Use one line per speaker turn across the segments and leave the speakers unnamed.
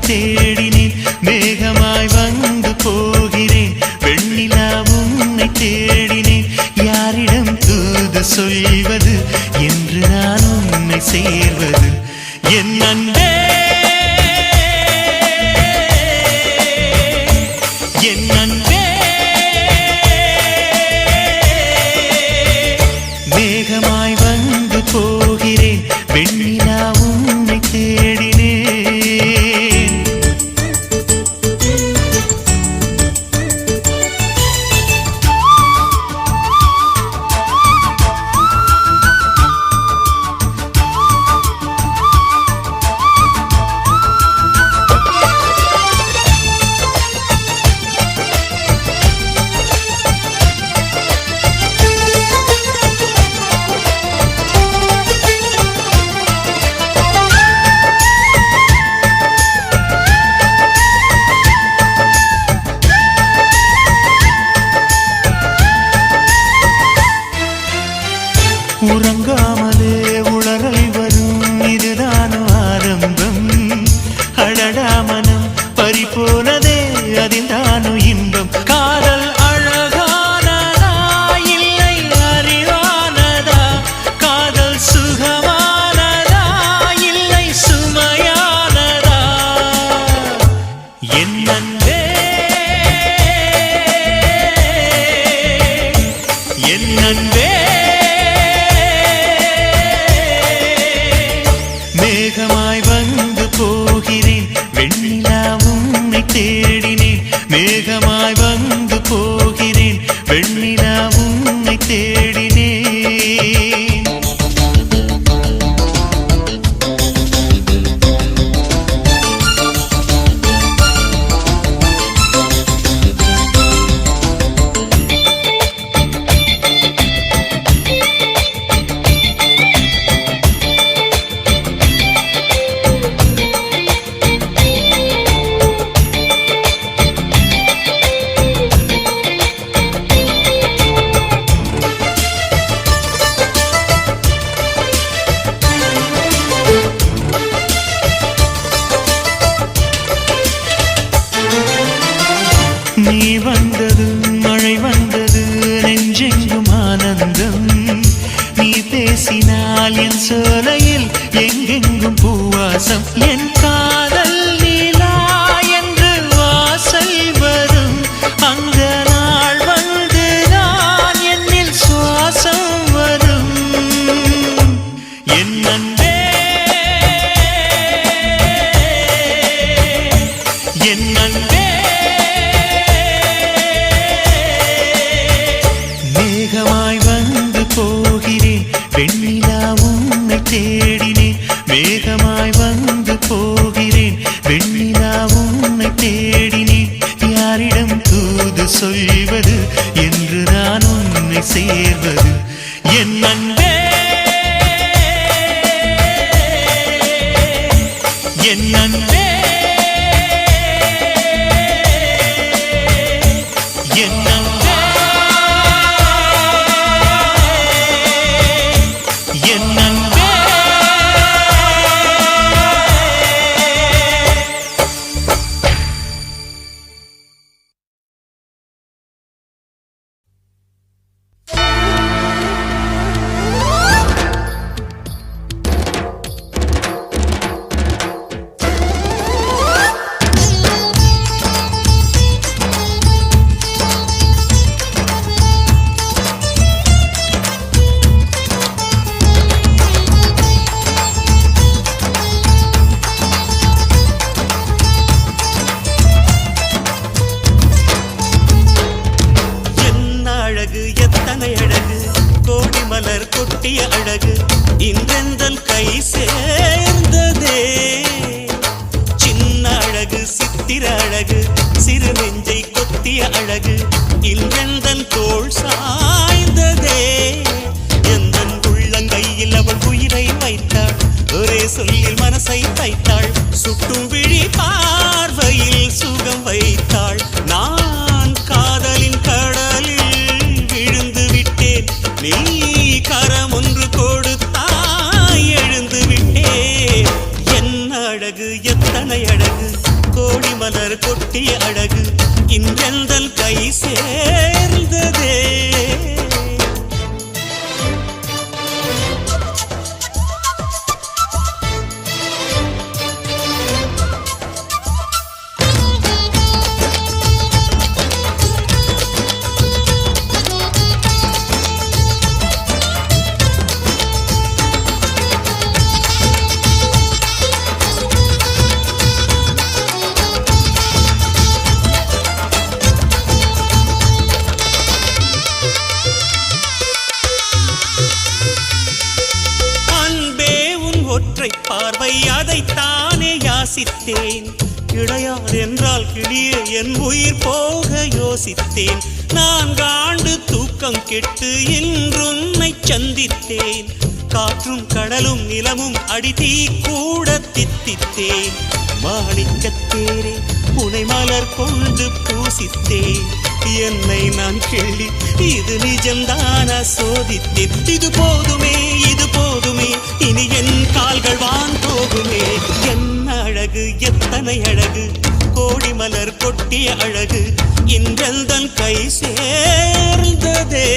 தேடினேன் மேகமாய் வந்து போகிறேன் வெண்ணிலா உன்னை தேடினேன் யாரிடம் தூது சொல்வது என்று நான் உன்னை சேர்வது என் அன்பே என் அன்பே மேகமாய் வந்து போகிறேன் வெண்ணிலா உன்னை தேடினேன் உறங்காமலே உளறல் வரும் இதுதான் ஆரம்பம் அடடா மனம் பறிபோனதே அதில்தானோ இன்பம் காதல் அழகானதா இல்லை அறிவானதா காதல் சுகமானதா இல்லை சுமையானதா என் அன்பே என் அன்பே மேகமாய் வந்து போகிறேன் வெண்ணிலா உன்னை தேடினேன் மேகமாய் வந்து போகிறேன் வெண்ணிலா உன்னை தேடினேன் நீ வந்தது மழை வந்தது நெஞ்செங்கும் ஆனந்தம் நீ பேசினால் என் சோலையில் எங்கெங்கும் பூவாசம் என் காதல் நீலா என்று வாசல் வரும் அந்த நாள் வந்து நான் என்னில் சுவாசம் வரும் என் அன்பே என் அன்பே மேகமாய் வந்து போகிறேன் வெண்ணிலா உன்னை தேடினேன் மேகமாய் வந்து போகிறேன் வெண்ணிலா உன்னை தேடினேன் யாரிடம் தூது சொல்வது என்று நான் உன்னை சேர்வது என் அன்பே என் அன்பே என் அன்பே என் அன்பே கொட்டிய அழகு இன்றெந்தன் கை சேர்ந்ததே சின்ன அழகு சித்திர அழகு சிறு நெஞ்சை கொத்திய அழகு இன்றெந்தன் தோள் சாய்ந்ததே எந்தன் உள்ளங்கையில் அவள் உயிரை வைத்தாள் ஒரே சொல்லில் மனசை தைத்தாள் சுட்டும் விழி பார்வையில் சுகம் வைத்தாள் நான் காதலின் கடலில் விழுந்து விட்டேன் நீ கரம் ஒன்று கொடுத்தாய் எழுந்து விட்டேன் என்ன அழகு எத்தனை அழகு கோடி மலர் கொட்டிய அழகு இன்றெந்தன் கை சேர்ந்ததே. பார்வை அதைத்தானே யாசித்தேன். கிடையாது என்றால் கிளியே என் உயிர் போக யோசித்தேன். 4 ஆண்டு தூக்கம் கெட்டு இன்றுன்னை சந்தித்தேன். காற்றும் கடலும் நிலமும் அடித்தீ கூட தித்தித்தேன். மாணிக்கத்தேரே உனை மலர் கொண்டு பூசித்தேன். என்னை நான் கிள்ளி இது நிஜம்தான சோதித்தேன். இது போதுமே இது போதுமே இனி என் கால்கள் வான் போகுமே. என்ன அழகு எத்தனை அழகு கோடி மலர் கொட்டிய அழகு இன்றெந்தன் கை சேர்ந்ததே.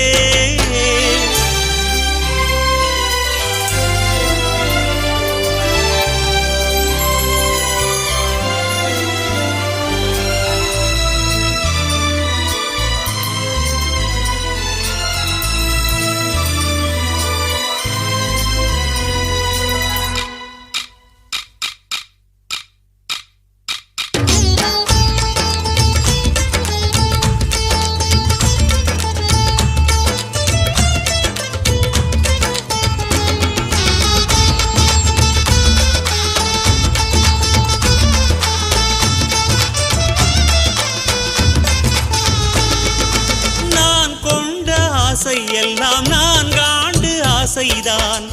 எல்லாம் 4 ஆண்டு ஆசைதான்.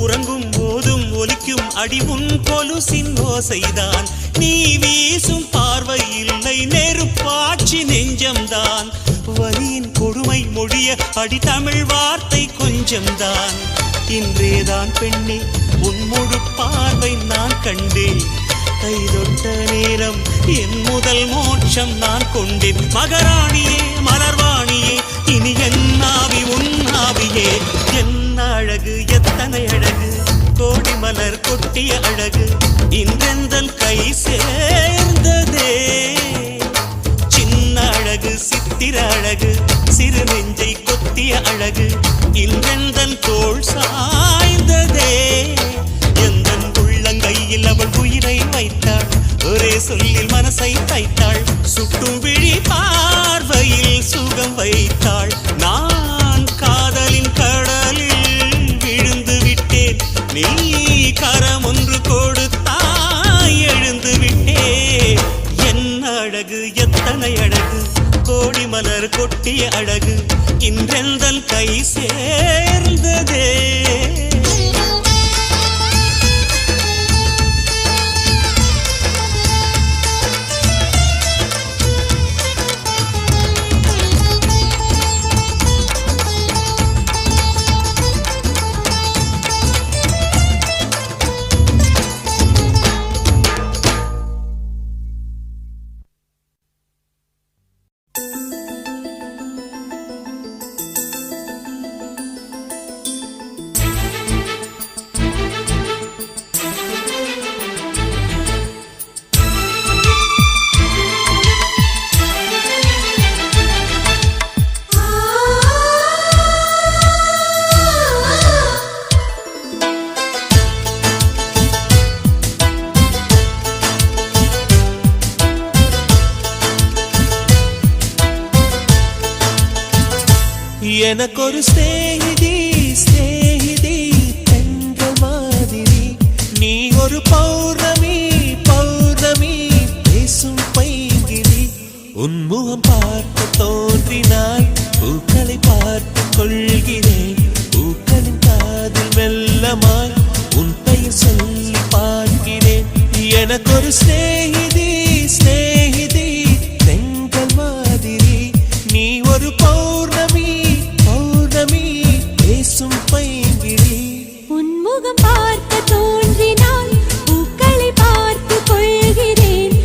உறங்கும் போதும் ஒலிக்கும் அடி உன் கொலுசின் ஓசைதான். நீ வீசும் பார்வை இல்லை நெருப்பாட்சி நெஞ்சம்தான். வலியின் கொடுமை மொழிய அடி தமிழ் வார்த்தை கொஞ்சம்தான். இன்றேதான் பெண்ணே உன் முழு பார்வை நான் கண்டேன். கைதொட்ட நேரம் என் முதல் மோட்சம் நான் கொண்டேன். மகராணியே மலர்வாணியே இனி என் ஆவி உன் ஆவியே. என்ன அழகு எத்தனை அழகு கோடி மலர் கொட்டிய அழகு இன்றெந்தன் கை சேர்ந்ததே. சின்ன அழகு சித்திர அழகு சிறு நெஞ்சை கொத்திய அழகு இன்றெந்தன் தோள் சாய்ந்ததே. எந்தன் உள்ளங்கையில் அவள் உயிரை வைத்தாள். ஒரே சொல்லில் மனசை தைத்தாள். சுட்டும் விழி பார்வையில் சுகம் வைத்தாள். நான் காதலின் கடலில் விழுந்து விட்டேன். நீ கரம் ஒன்று கொடுத்தாய் எழுந்து விட்டேன். என்ன அழகு எத்தனை அழகு கோடி மலர் கொட்டிய அழகு இன்றெந்தன் கை சேர்ந்ததே. எனக்கொரு ஸ்நேகிதி ஸ்நேகிதி பெண்கள் மாதிரி. நீ ஒரு பௌர்ணமி பௌர்ணமி பேசும் பைங்கிரி. உன்முகம் பார்த்து தோன்றினாய் பூக்களை பார்த்து கொள்கிறேன். பூக்களின் காதில் மெல்லமாய் உன் பெயர் சொல்லி பார்க்கிறேன். எனக்கொரு ஸ்நேகிதி ஸ்நேகிதி பெண்கள் மாதிரி. நீ ஒரு பௌர்ணமி பௌர்ணமி பேசும் பைங்கிரி.
உன்முகம் பார்க்க தோன்றினால் பூக்களை பார்த்து கொள்கிறேன்.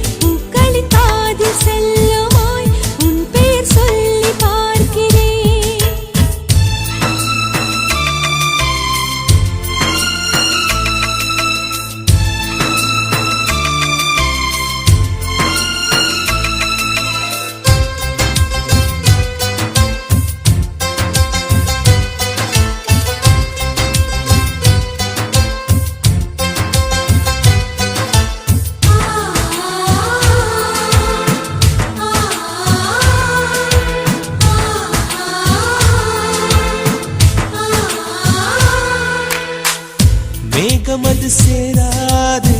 வந்து சேராது,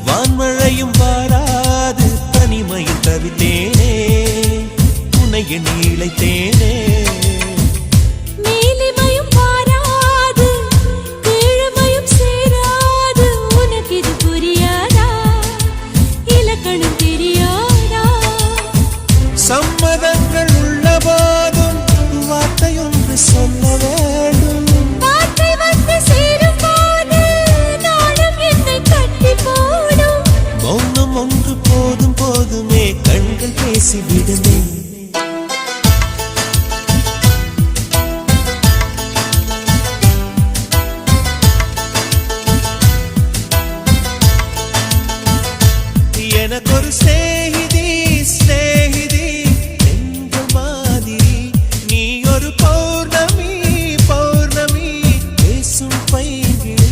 வான்மழையும் வாராது, தனிமையில் தவித்தேனே, உன்னை எண்ணி இளைத்தேனே.
மேலிமையும் பாராது, கீழ்மையும் சேராது, உனக்கு இது புரியாதா, இலக்கணம் தெரியாதா?
சம்மதங்கள் உள்ள போதும் வார்த்தையொன்று சொல்ல வேண்டும்.
வார்த்தை வந்து சேரும் போது நாளும் என்னை கட்டி போடும்.
மௌனம் ஒன்று போதும் போதுமே, கண்கள் பேசிவிடுமே. எனக்கொரு ஸ்நேகிதி ஸ்நேகிதி எங்கள் மாதிரி, நீ ஒரு பௌர்ணமி பௌர்ணமி பேசும் பைங்கிளி.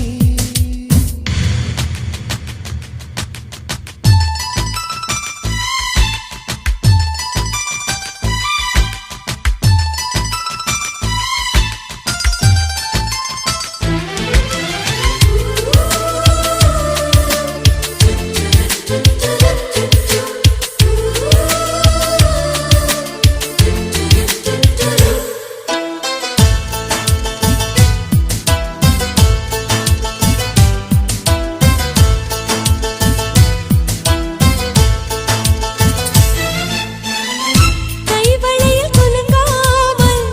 கைவளையில் குலுங்காமல்,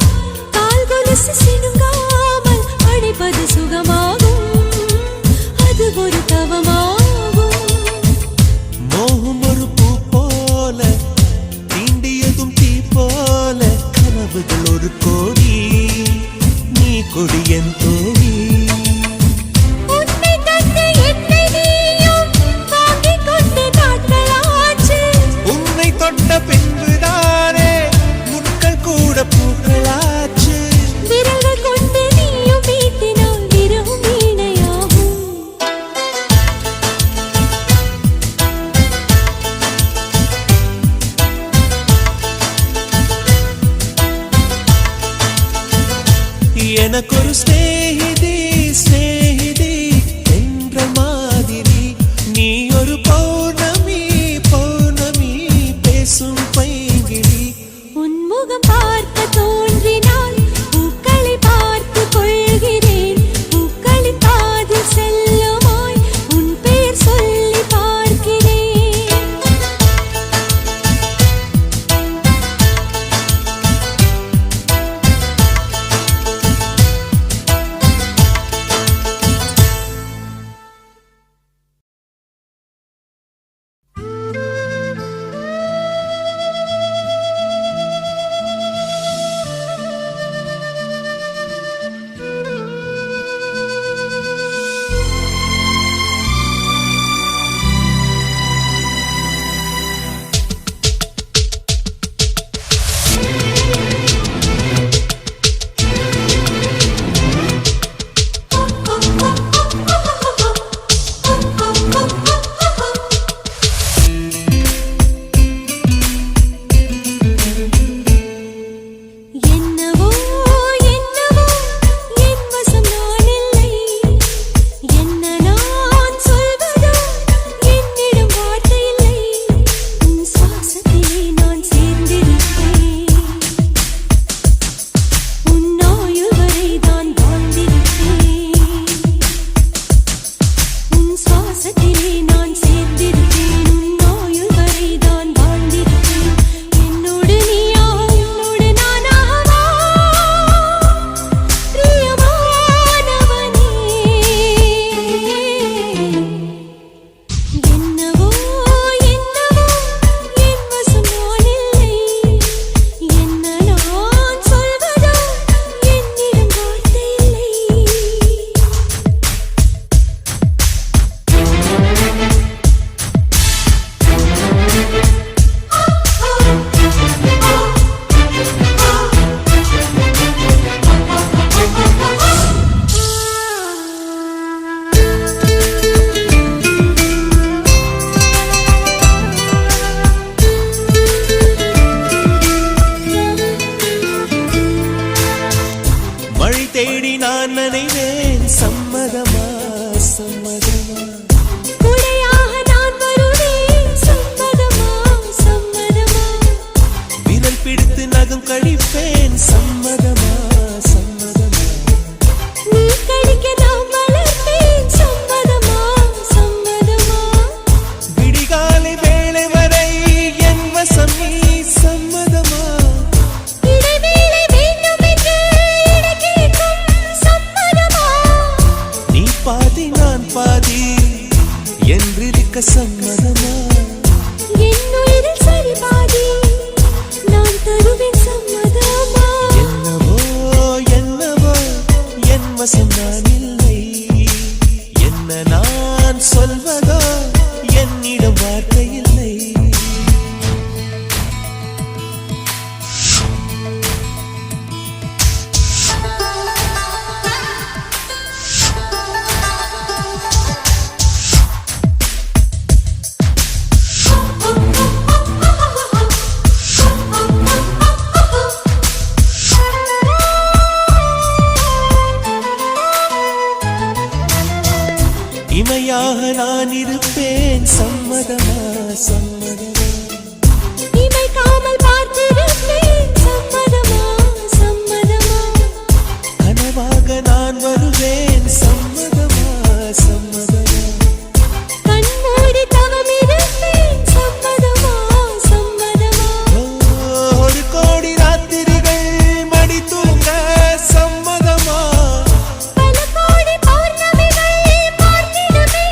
கால் கொலுசு சிணுங்காமல் அழைப்பது சுகமாகும், அது ஒரு தவமாகும்.
விடிகாலை வேளை வரை என் வசம் நீ சம்மதமா
இடைவேளை வேண்டும் என்று இடக்கேட்கும் சம்மதமா
நீ பாதி நான் பாதி என்றிருக்க சம்மதமா
என் உயிரில் சரி பாதி நான் தருவேன் சம்மதமா
என்னவோ என்னவோ என் வசம் நான் இல்லை என்ன நான் சொல்வதோ என்னிடம் வார்த்தை இல்லை இமையாக நான் இருப்பேன் சம்மதமா சம்மதமா
இமைக்காமல் பார்த்திருப்பேன் சம்மதமா சம்மதமா
கனவாக நான் வருவேன் சம்மதமா சம்மதமா
கண்மூடி தவம் இருப்பேன் சம்மதமா சம்மதமா
ஒரு கோடி ராத்திரிகள் மடி தூங்க சம்மதமா
பல கோடி பௌர்ணமிகள் பார்த்திடுமே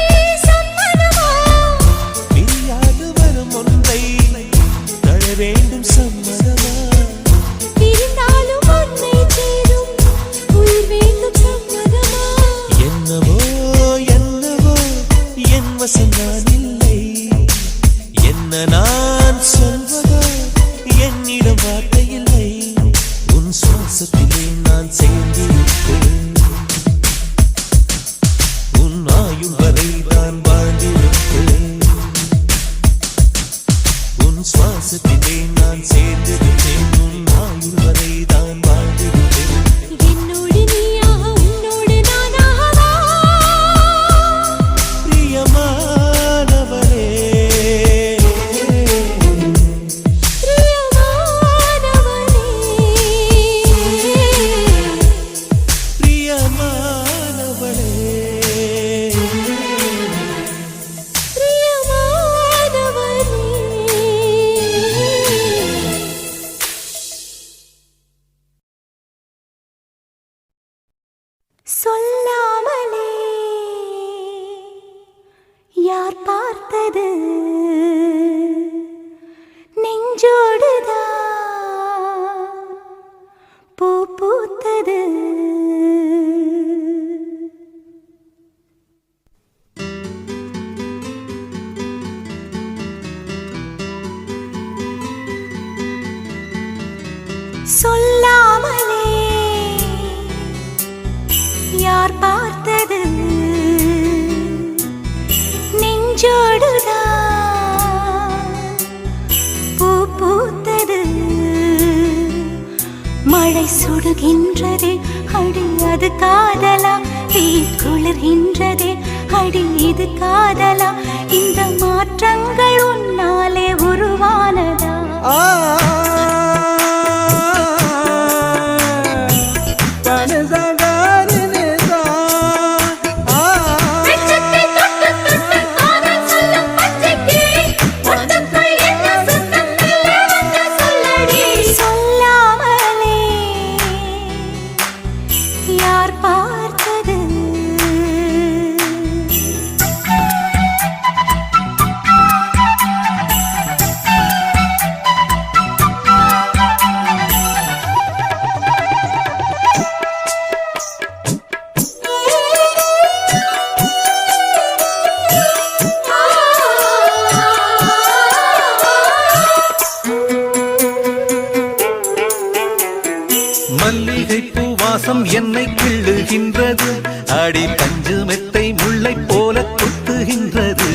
சம்மதமா
பிரியாது வரும் ஒன்றை தர வேண்டும் சம்மதமா
பிரிந்தாலும் உன்னை சேரும் உயிர் வேண்டும் சம்மதமா
என்னவோ என்னவோ என் வசம் நான் இல்லை என்ன நான் சொல்வதோ என்னிடம் வார்த்தை இல்லை உன் சுவாசத்திலே நான் சேர்ந்திருப்பேன் உன் ஆயுள் வரை நான் வாழ்ந்திருப்பேன் உன் சுவாசத்திலே நான் சேர்ந்திருப்பேன் உன் ஆயுள் வரை தான் வாழ்ந்திருப்பேன்
என்னோடு நீயாக உன்னோடு நானாகவா
பிரியமானவரே
பிரியமானவனே
பிரியமானவளே
சொல்லாமலே யார் பார்த்தது நெஞ்சோடுதான் பூ பூத்தது சொல்லாமலே யார் பார்த்தது நெஞ்சோடுதான் பூ பூத்தது மழை சுடுகின்றதே அடி அது காதலா தீ குளிர்கின்றதே அடி இது காதலா இந்த மாற்றங்கள் உன்னாலே உருவானதா சொல்லாமலே யார் பார்த்தது
மல்லிகை பூவாசம் என்னை கிள்ளுகின்றது அடி பஞ்சு மெத்தை முல்லை போல கொத்துகின்றது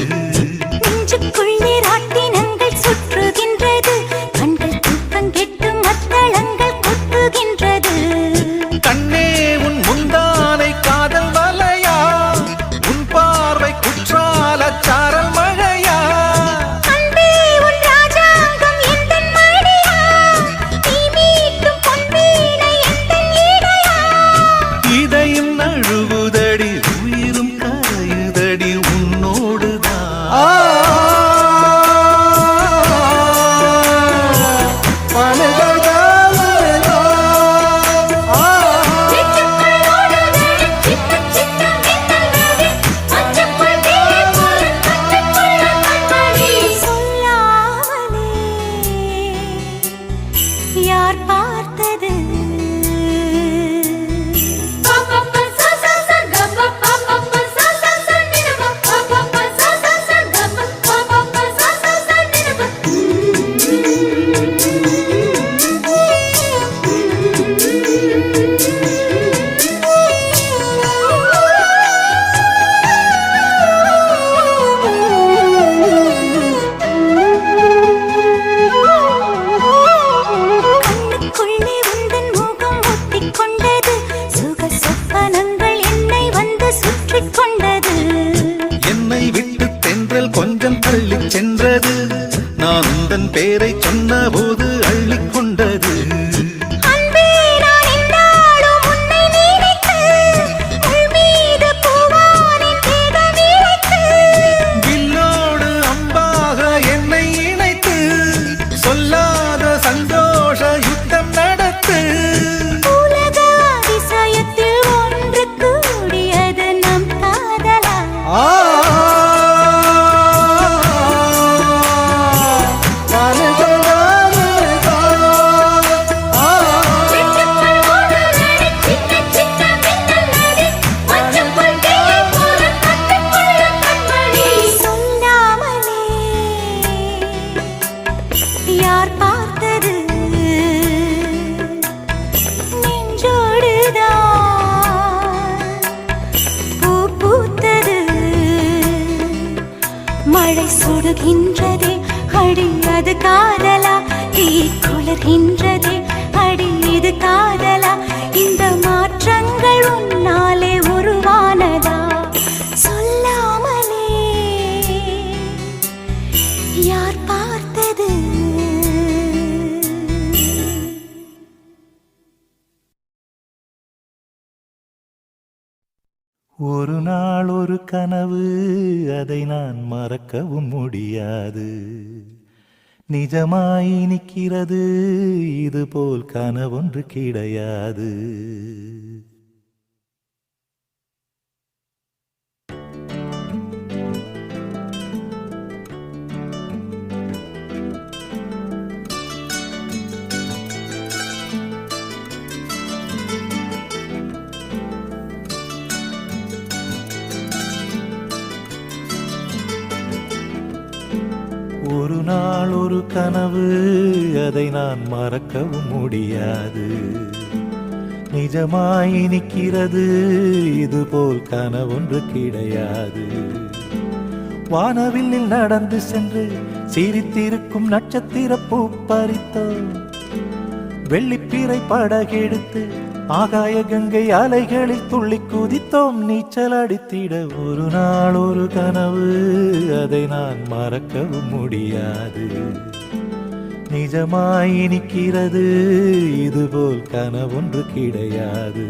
நெஞ்சுக்குள்ளே ராட்டினங்கள் சுற்றுகின்றது கண்கள் தூக்கம் கெட்டு மத்தளங்கள் கொட்டுகின்றது
கண்ணே உன் முந்தானை காதல் வலையா உன் பார்வை குற்றால சாரல் மழையா
அன்பே உன் ராஜாங்கம் எந்தன் மடியா நீ மீட்டும் பொன்வீணை எந்தன் இடையா
இதயம் நழுவுதடி சென்றது நான் உந்தன் பேரை சொன்ன போது அள்ளிக்கொண்டது
அன்பே நான் என்னாலும் உன்னை நினைத்து உள் மீது பூவானின் தேகம் இழைத்து
வில்லோடு அம்பாக என்னை இணைத்து சொல்லாத சந்தோஷ யுத்தம் நடத்து
உலக அதிசயத்தில் ஒன்று கூடியது நம் காதலா யார் பார்த்தது நெஞ்சோடுதான் பூ பூத்தது மழை சுடுகின்றதே அடி அது காதலா தீ குளிர்கின்றதே அடி இது காதலா இந்த மாற்றங்கள் உன்னாலே உருவானதா சொல்லாமலே யார் பார்த்தது
ஒரு நாள் ஒரு கனவு அதை நான் மறக்கவும் முடியாது நிஜமாய் நிற்கிறது இதுபோல் கனவொன்று கிடையாது ஒரு நாள் ஒரு கனவு அதை நான் மறக்கவும் முடியாது நிஜமாய் நிற்கிறது இதுபோல் கனவொன்று கிடையாது வானவில்லில் நடந்து சென்று சிரித்திருக்கும் நட்சத்திர பூ பறித்தோம் வெள்ளிப்பிறை படகெடுத்து ஆகாய கங்கை அலைகளில் துள்ளி குதித்தோம் நீச்சல் அடித்திட ஒரு நாள் ஒரு கனவு அதை நான் மறக்கவும் முடியாது நிஜமாய் நிற்கிறது இதுபோல் கனவொன்று கிடையாது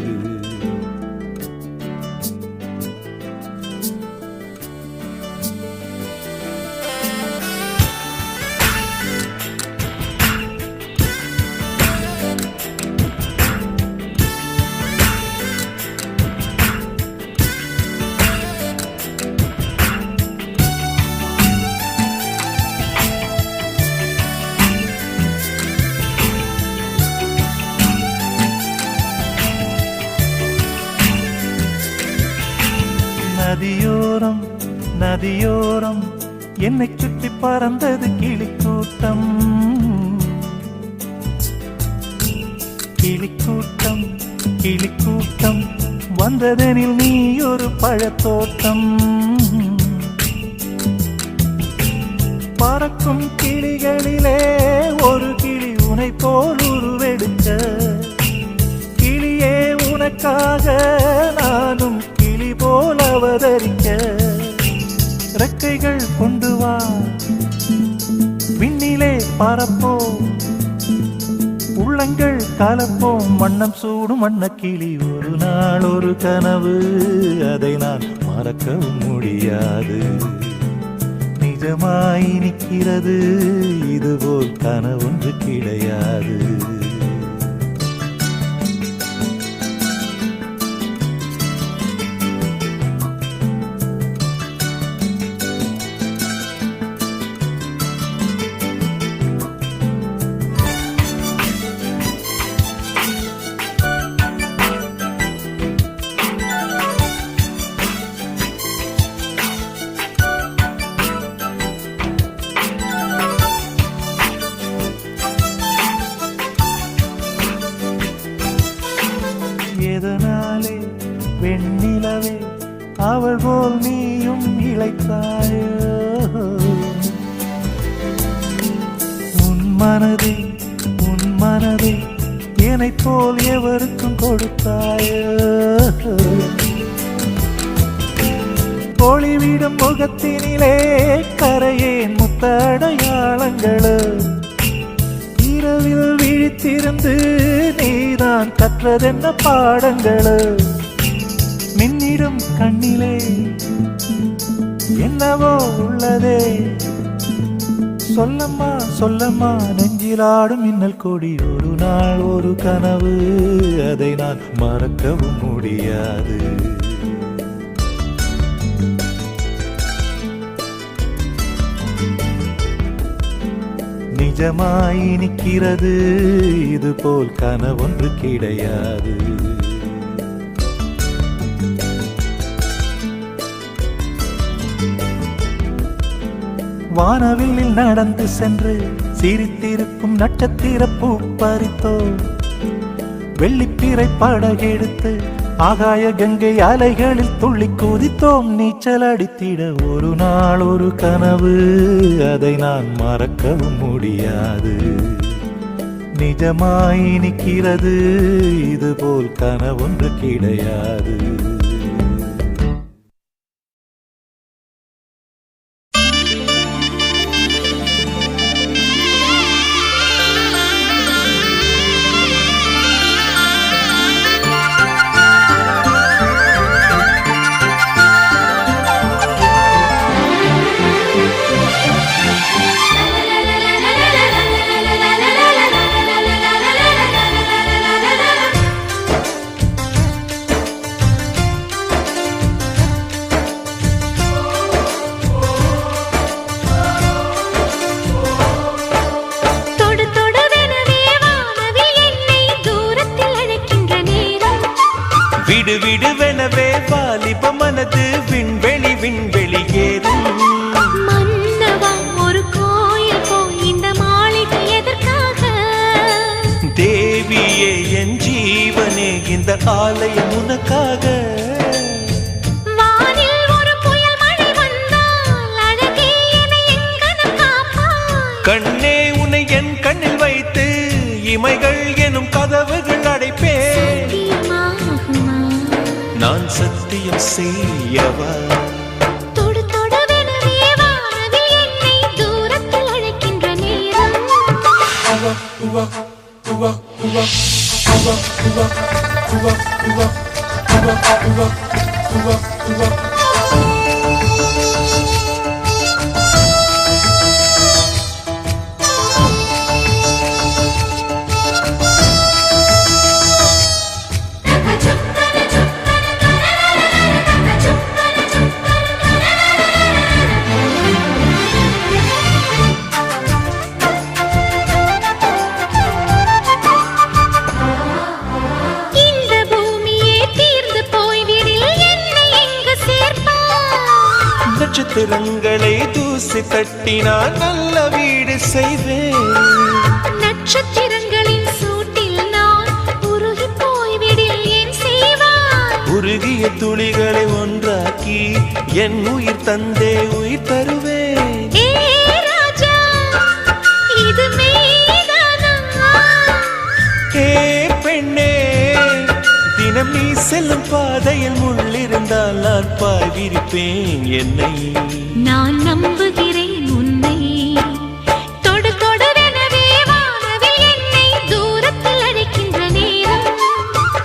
நதியோரம் நதியோரம் என்னை சுற்றி பறந்தது கிளிக்கூட்டம் கிளிக்கூட்டம் கிளிக்கூட்டம் வந்ததெனில் நீ ஒரு பழத்தோட்டம் பறக்கும் கிளிகளிலே ஒரு கிளி உனை போல் உருவெடுக்க கிளியே உனக்காக நானும் கிளி போல் அவதரிக்க ரெக்கைகள் கொண்டு வா விண்ணிலே பறப்போம் உள்ளங்கள் கலப்போம் வண்ணம் சூடும் வண்ண கிளி ஒரு நாள் ஒரு கனவு அதை நான் மறக்கவும் முடியாது நிஜமாய் நிற்கிறது இதுபோல் கனவொன்று கிடையாது எதனாலே வெண்ணிலவே அவள் போல் நீயும் இளைத்தாயோ உன் மனதை என்னைப் போல் எவருக்கும் கொடுத்தாயோ ஒளிவிடும் முகத்தினிலே கரையேன் முத்தடையாளங்களோ இரவில் விழித்திருந்து நீதான் கற்றதென்ன பாடங்களோ மின்னிடும் கண்ணிலே என்னவோ உள்ளதே சொல்லம்மா சொல்லம்மா நெஞ்சிலாடும் மின்னல் கொடி ஒரு நாள் ஒரு கனவு அதை நான் மறக்கவும் முடியாது நிஜமாய் நிற்கிறது இது போல் கனவொன்று கிடையாது வானவில்லில் நடந்து சென்று சிரித்திருக்கும் நட்சத்திர பூ பறித்தோ வெள்ளிப்பிறை படகெடுத்து ஆகாய கங்கை அலைகளில் துள்ளி குதித்தோம் நீச்சல் அடித்திட ஒரு நாள் ஒரு கனவு அதை நான் மறக்கவும் முடியாது நிஜமாய் நிற்கிறது இது போல் கனவொன்று கிடையாது விடு விடுவெனவே வாலிப மனது விண்வெளி விண்வெளி ஏறும்
மன்னவா ஒரு கோயில் போய் இந்த மாளிகை எதற்காக
தேவியே என் ஜீவனே இந்த ஆலயம் உனக்காக
வானில் ஒரு புயல் மழை வந்தால் அழகே என்னை எங்கனம் காப்பாய்
கண்ணே உன்னை என் கண்ணில் வைத்து இமைகள் எனும் கதவுகள் அடைப்பேன் நான் சத்தியம் செய்யவா
தொடு தொடுவெனவே வானவில் என்னை தூரத்தில் அழைக்கின்ற நேரம்
நட்சத்திரங்களை தூசி தட்டினால் நல்ல வீடு செய்வேன்
நட்சத்திரங்களின் சூட்டில் நான் உருகி போய்விடில் ஏன் செய்வாய்
உருகிய துளிகளை ஒன்றாக்கி என் உயிர் தந்தே உயிர் தருவேன்
ஏ ராஜா இது மெய்தானா
ஏ பெண்ணே தினம் நீ செல்லும் பாதையில் முள்ளிருந்தால் நான் பாய் விரிப்பேன் என்னை
நான் நம்புகிறேன் உன்னை தொடு தொடுவெனவே வானவில் என்னை தூரத்தில் அழைக்கின்ற நேரம்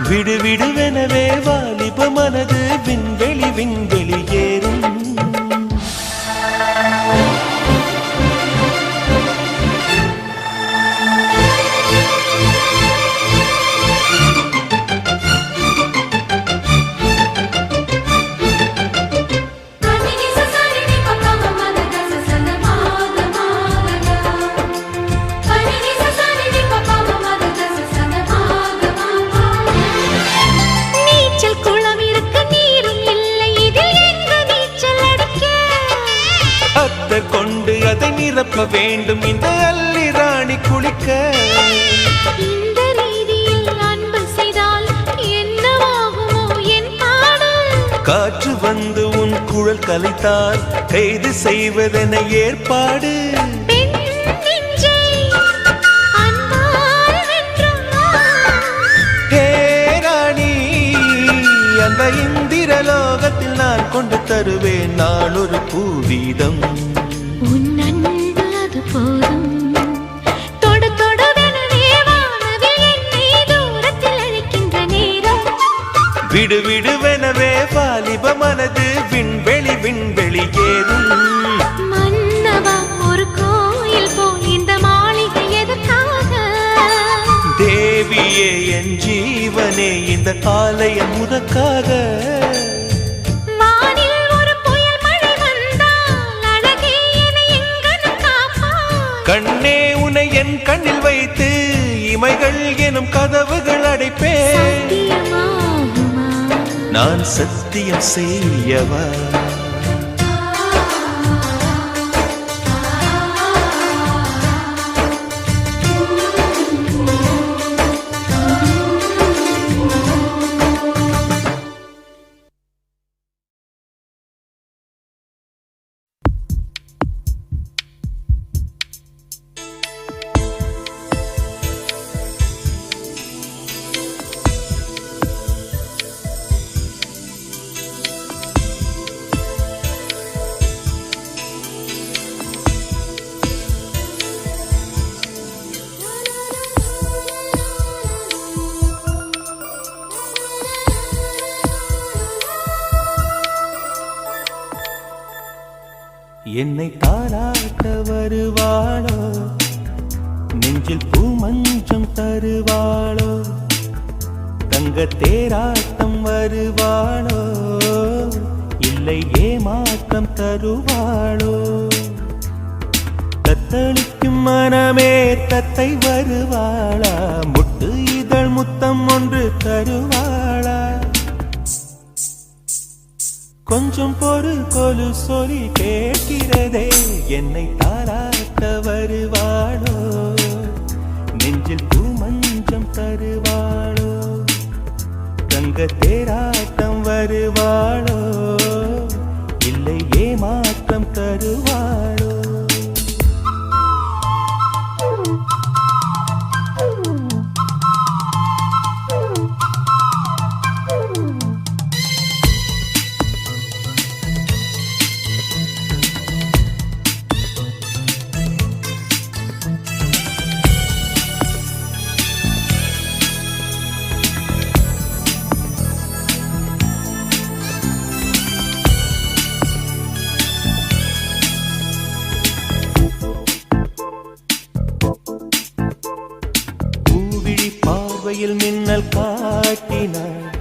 விடு விடுவெனவே வாலிப மனது விண்வெளி விண்வெளி ஏறும் கொண்டு அதை நிரப்ப வேண்டும் இந்த அல்லி ராணி குளிக்க
இந்த ரீதியில் அன்பு செய்தால் என்னவாகுமோ என் பாடு
காற்று வந்து உன் குழல் கலைத்தால் கைது செய்வதென ஏற்பாடு
பெண் நெஞ்சை அன்பால் வென்றாய்.
ஹே ராணி அந்த இந்திரலோகத்தில் நான் கொண்டு
தருவேன் நான் ஒரு பூவீதம்.
உன் அன்பு அது போதும். தொடு தொடுவெனவே வானவில் என்னை தூரத்தில் அழைக்கின்ற நேரம்.
விடு விடுவெனவே வாலிப மனது விண்வெளி விண்வெளி ஏதும்.
மன்னவா ஒரு கோயில் போல் இந்த மாளிகை எதற்காக?
தேவியே என் ஜீவனே இந்த ஆலயம் உனக்காக.
வானில் ஒரு புயல் மழை வந்தால் அழகே என்னை எங்கனம் காப்பாய்.
கண்ணே உனை என் கண்ணில் வைத்து இமைகள் எனும் கதவுகள் அடைப்பேன்.
சத்தியமாகுமா?
நான் சத்தியம் செய்யவா? என்னை தாளாட்ட வருவாளோ, நெஞ்சில் பூமஞ்சம் தருவாளோ, தங்க தேராட்டம் வருவாளோ, இல்லை ஏமாற்றம் தருவாளோ. தத்தளிக்கும் மனமே தத்தை வருவாளா, முட்டு இதழ் முத்தம் ஒன்று தருவாளா. கொஞ்சம் பொறு கொலு சொல்லி கேட்கிறதே, என்னை தாராட்ட வருவாளோ, நெஞ்சில் பூமஞ்சம் தருவாளோ, தங்க தேராட்டம் வருவாளோ, இல்லை ஏமாற்றம் தருவாளோ. மின்னல் காட்டினார்,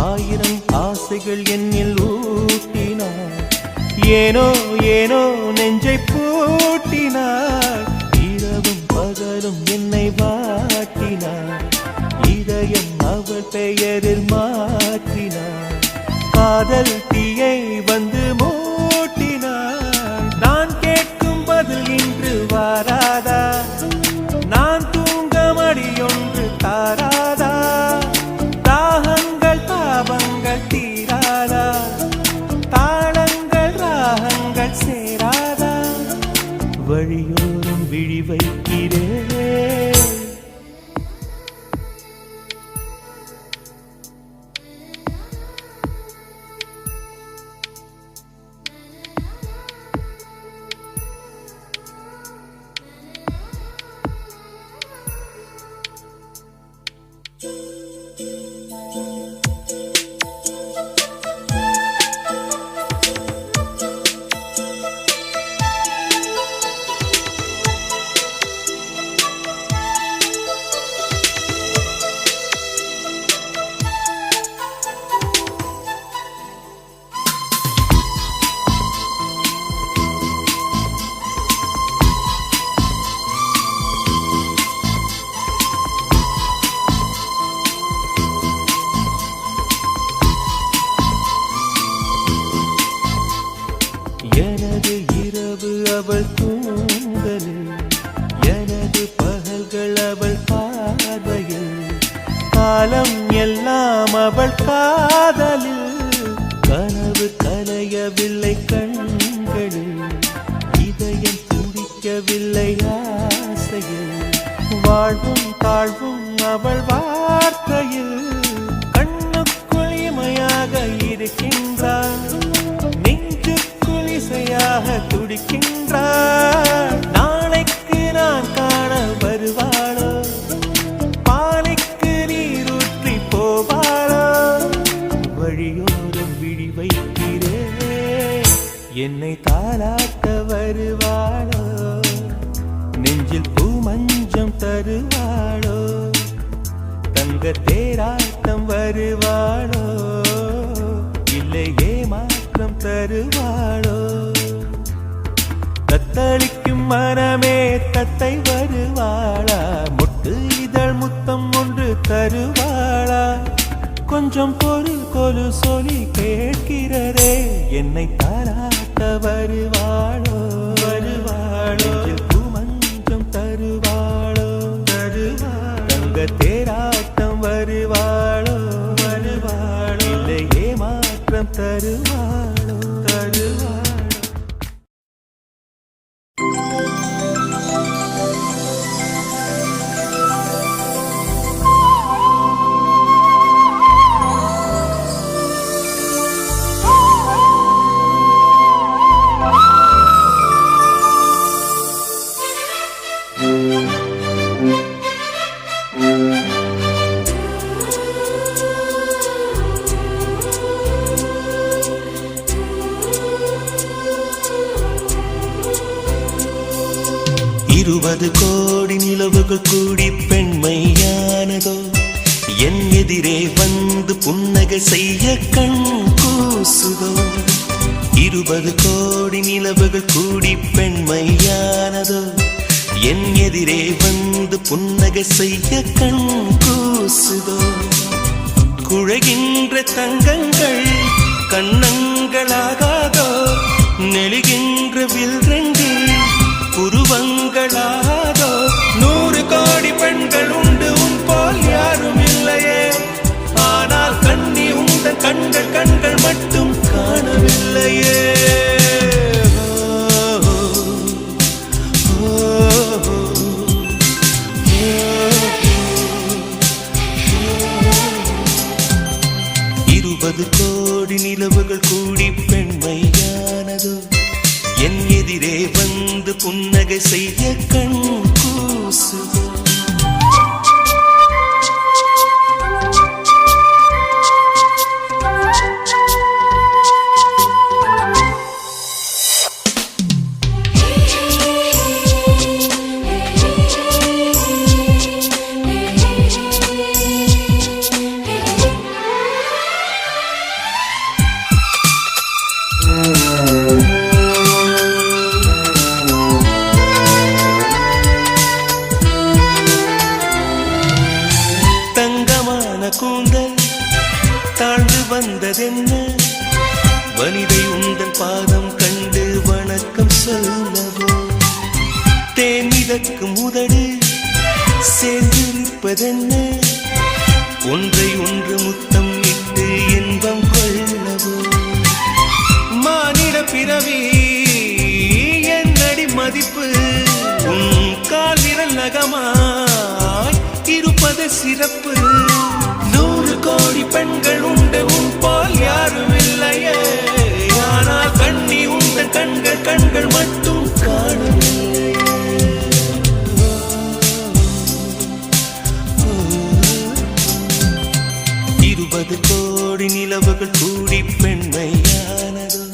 ஆயிரம் ஆசைகள் என்னில் ஊட்டினார், ஏனோ ஏனோ நெஞ்சை பூட்டினார், இரவும் பகலும் என்னை வாட்டினார், இதயம் அவள் பெயரில் மாற்றினார், காதல் தீயை வந்து மூட்டினார். நான் கேட்கும் பதில் இன்று வாராதா, நான் தூங்க மடியொன்று தாராதா, தாகங்கள் தாபங்கள் தீராதா, தாளங்கள் ராகங்கள் சேராதா, வழியோரம் விழி வைக்கிறேன். எனது இரவு அவள் தூங்கலில், எனது பகல்கள் அவள் பார்வையில், காலம் எல்லாம் அவள் காதலில், கனவு கலையவில்லை கண்களில், இதயம் துடிக்கவில்லை ஆசையில், வாழ்வும் தாழ்வும் அவள் வார்த்தையில், கண்ணுக்குள் இமையாக இருக்கின்றாள், தாயாக துடிக்கின்றாள். நாளைக்கு நான் காண வருவாளோ, பாலைக்கு நீரூற்றி போவாளோ, வழியோரம் விழி வைக்கிறே என்னை தாலாட்ட வருவாளோ, நெஞ்சில் பூ மஞ்சம் தருவாளோ, தங்க தேராட்டம் வருவாளோ, இல்லை ஏமாற்றம் தருவாளோ, தத்தளிக்கும் மனமே தத்தை வருவாளா, முட்டு இதழ் முத்தம் ஒன்று தருவாளா, கொஞ்சம் பொருள் கொலு சொல்லி கேட்கிறதே என்னை தாராட்ட வருவாளோ, வருவாளோ, பூ மஞ்சம் தருவாளோ, தருவாளோ, தங்க தேராட்டம் வருவாளோ, வருவாளோ, இல்லை ஏமாற்றம் தருவாளோ, தருவாளோ.
இருபது கோடி நிலவுகள் கூடி பெண்மையானதோ, என் எதிரே வந்து புன்னகை செய்ய கண் கூசுதோ. 20 கோடி நிலவுகள் கூடி பெண்மையானதோ, என் எதிரே வந்து புன்னகை செய்ய கண் கூசுதோ. குழைகின்ற தங்கங்கள் கண்ணங்களாகாதோ, நெளிகின்ற வில்ரெண்டு புருவங்களாதோ. 100 கோடி பெண்கள் உண்டு உன் போல் யாரும் இல்லையே, ஆனால் கண்ணி உந்த கண்கள் கண்கள் மட்டும் காணவில்லையே. கோடி நிலவுகள் கூடி பெண்மையானதோ, என் எதிரே வந்து புன்னகை செய்ய கண் கூசுதோ. கூந்தல் தாழ்ந்து வந்ததென்ன, வனிதை உந்தன் பாதம் கண்டு வணக்கம் சொல்லவோ. தேன் மிதக்கும் உதடு சேர்ந்திருப்பதென்ன, ஒன்றை ஒன்று முத்தம் இட்டு இன்பம் கொள்ளவோ. மானிட பிறவி என்னடி மதிப்பு, உன் கால் விரல் நகமாய் இருப்பது சிறப்பு. 100 கோடி பெண்கள் உண்டு உன் போல் யாரும் இல்லையே, ஆனால் கண்ணி உந்த கண்கள் கண்கள் மட்டும் காணவில்லை. 20 கோடி நிலவுகள் கூடி பெண்மையானதோ,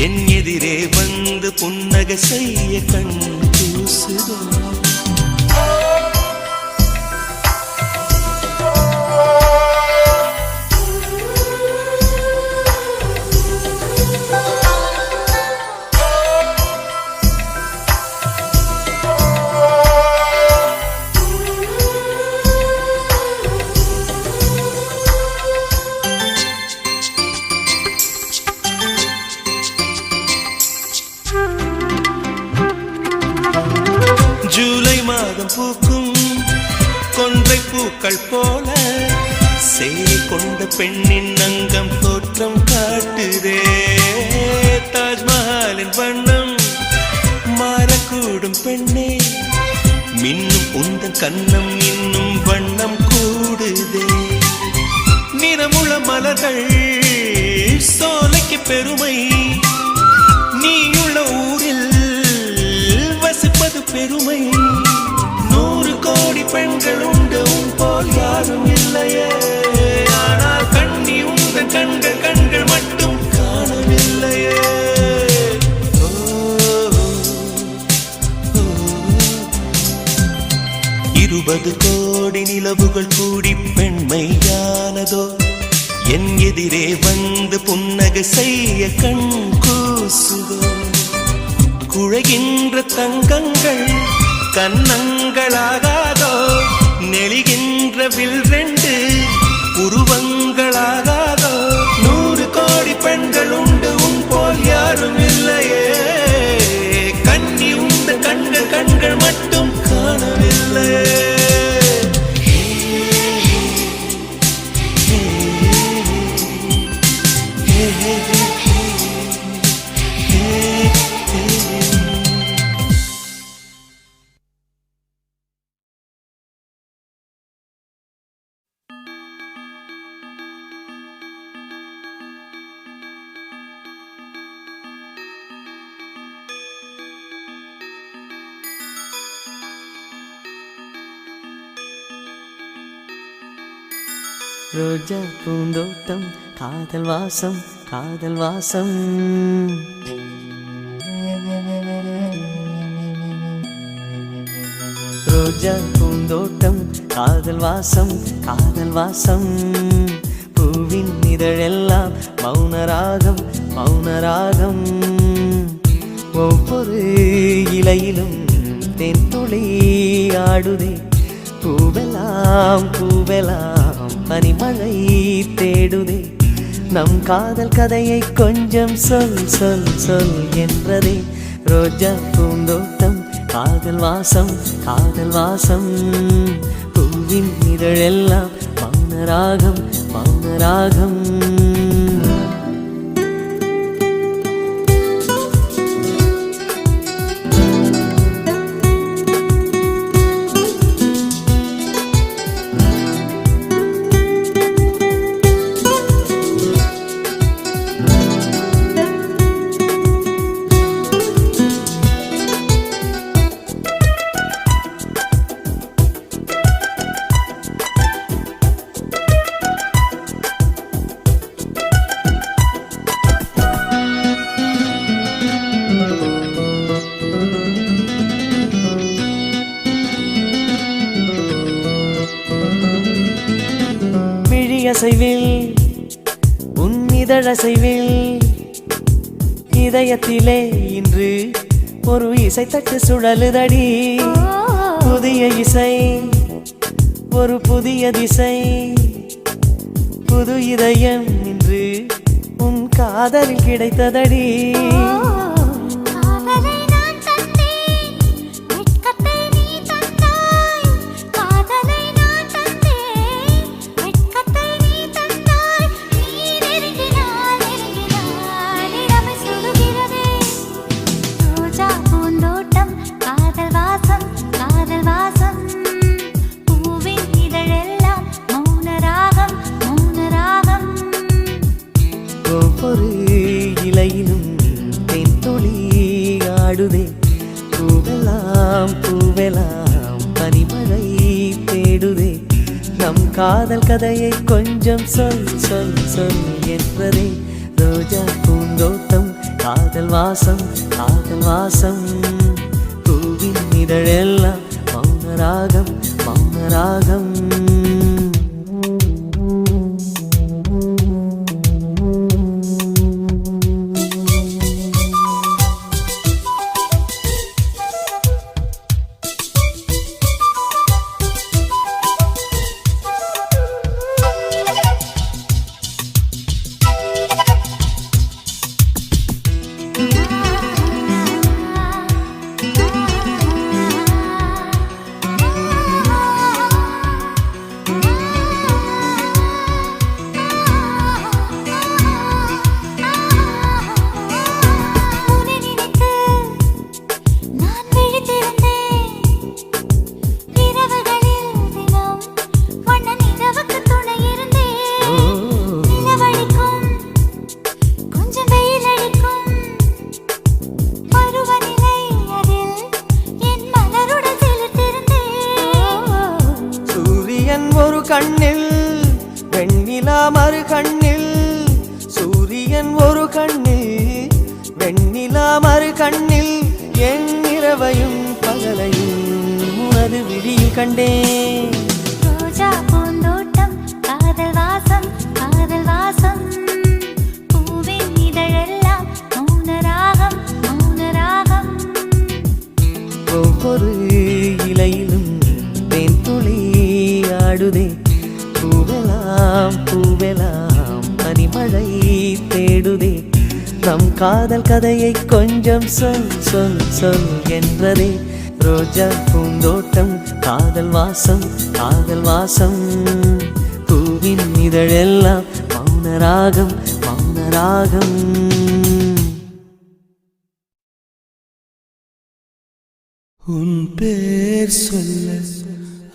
என் எதிரே வந்து புன்னகை செய்ய கண் கூசுதோ. ஜூலை மாதம் பூக்கும் கொன்றை பூக்கள் போல, சேலை கொண்ட பெண்ணின் அங்கம் தோற்றம் காட்டுதே. தாஜ்மஹாலின் வண்ணம் மாறக்கூடும் பெண்ணே, மின்னும் உந்தன் கண்ணம் இன்னும் வண்ணம் கூடுதே. நிறமுள்ள மலர்கள் சோலைக்கு பெருமை, நீயும் பெருமை 100 கோடி பெண்கள் உண்டு உன் போல் யாரும் இல்லையே ஆனால் கண்ணி உந்தன் கண்கள் கண்கள் மட்டும் காணவில்லையே 20 கோடி நிலவுகள் கூடி பெண்மையானதோ என் எதிரே வந்து புன்னகை செய்ய கண் கூசுதோ குழைகின்ற தங்கங்கள் கன்னங்களாகாதோ நெளிகின்ற வில் 2 உருவங்களாகாதோ 100 கோடி பெண்கள் உண்டு உன் போல் யாரும் இல்லையே கண்ணி உந்த கண்கள் கண்கள் மட்டும் காணவில்லையே
ரோஜா பூந்தோட்டம் காதல் வாசம் காதல் வாசம் ரோஜா பூந்தோட்டம் காதல் வாசம் காதல் வாசம் பூவின் இதழெல்லாம் மௌனராகம் மௌனராகம் ஒவ்வொரு இலையிலும் தென்துளி ஆடுதே பூவெல்லாம் பூவெல்லாம் பனிமழை தேடுதே நம் காதல் கதையை கொஞ்சம் சொல் சொல் சொல் என்றதே ரோஜா பூந்தோட்டம் காதல் வாசம் காதல் வாசம் பூவின் இதழெல்லாம் மௌனராகம் மௌனராகம் அசைவில் உன் இதழசைவில் இதயத்திலே இன்று ஒரு இசைத்தட்டு சுழலுதடி புதிய இசை ஒரு புதிய திசை புது இதயம் இன்று உன் காதலில் கிடைத்ததடி ஒவ்வொரு இலையிலும் தென்துளி ஆடுதே பூவெல்லாம் பூவெல்லாம் பனிமழை தேடுதே நம் காதல் கதையை கொஞ்சம் சொல் சொல் சொல் என்றதே ரோஜா பூந்தோட்டம் காதல் வாசம் காதல் வாசம் பூவின் இதழெல்லாம் மௌனராகம் மௌனராகம் கண்ணில் வெண்ணிலா மறு கண்ணில் சூரியன் ஒரு கண்ணில் வெண்ணிலா மறு கண்ணில் என் இரவையும் பகலையும் உனது விழியில் கண்டேன்.
ரோஜா பூந்தோட்டம் காதல் வாசம் காதல் வாசம் பூவின் இதழெல்லாம் மௌனராகம் மௌனராகம்
ஒவ்வொரு இலையிலும் தேன் துளி ஆடுதே பூவெல்லாம் பூவெல்லாம் பனிமழை தேடுதே நம் காதல் கதையை கொஞ்சம் சொல் சொல் சொல் என்றதே. ரோஜா பூந்தோட்டம் காதல் வாசம் காதல் வாசம் பூவின் இதழெல்லாம் மௌனராகம் மௌனராகம்.
உன் பேர் சொல்ல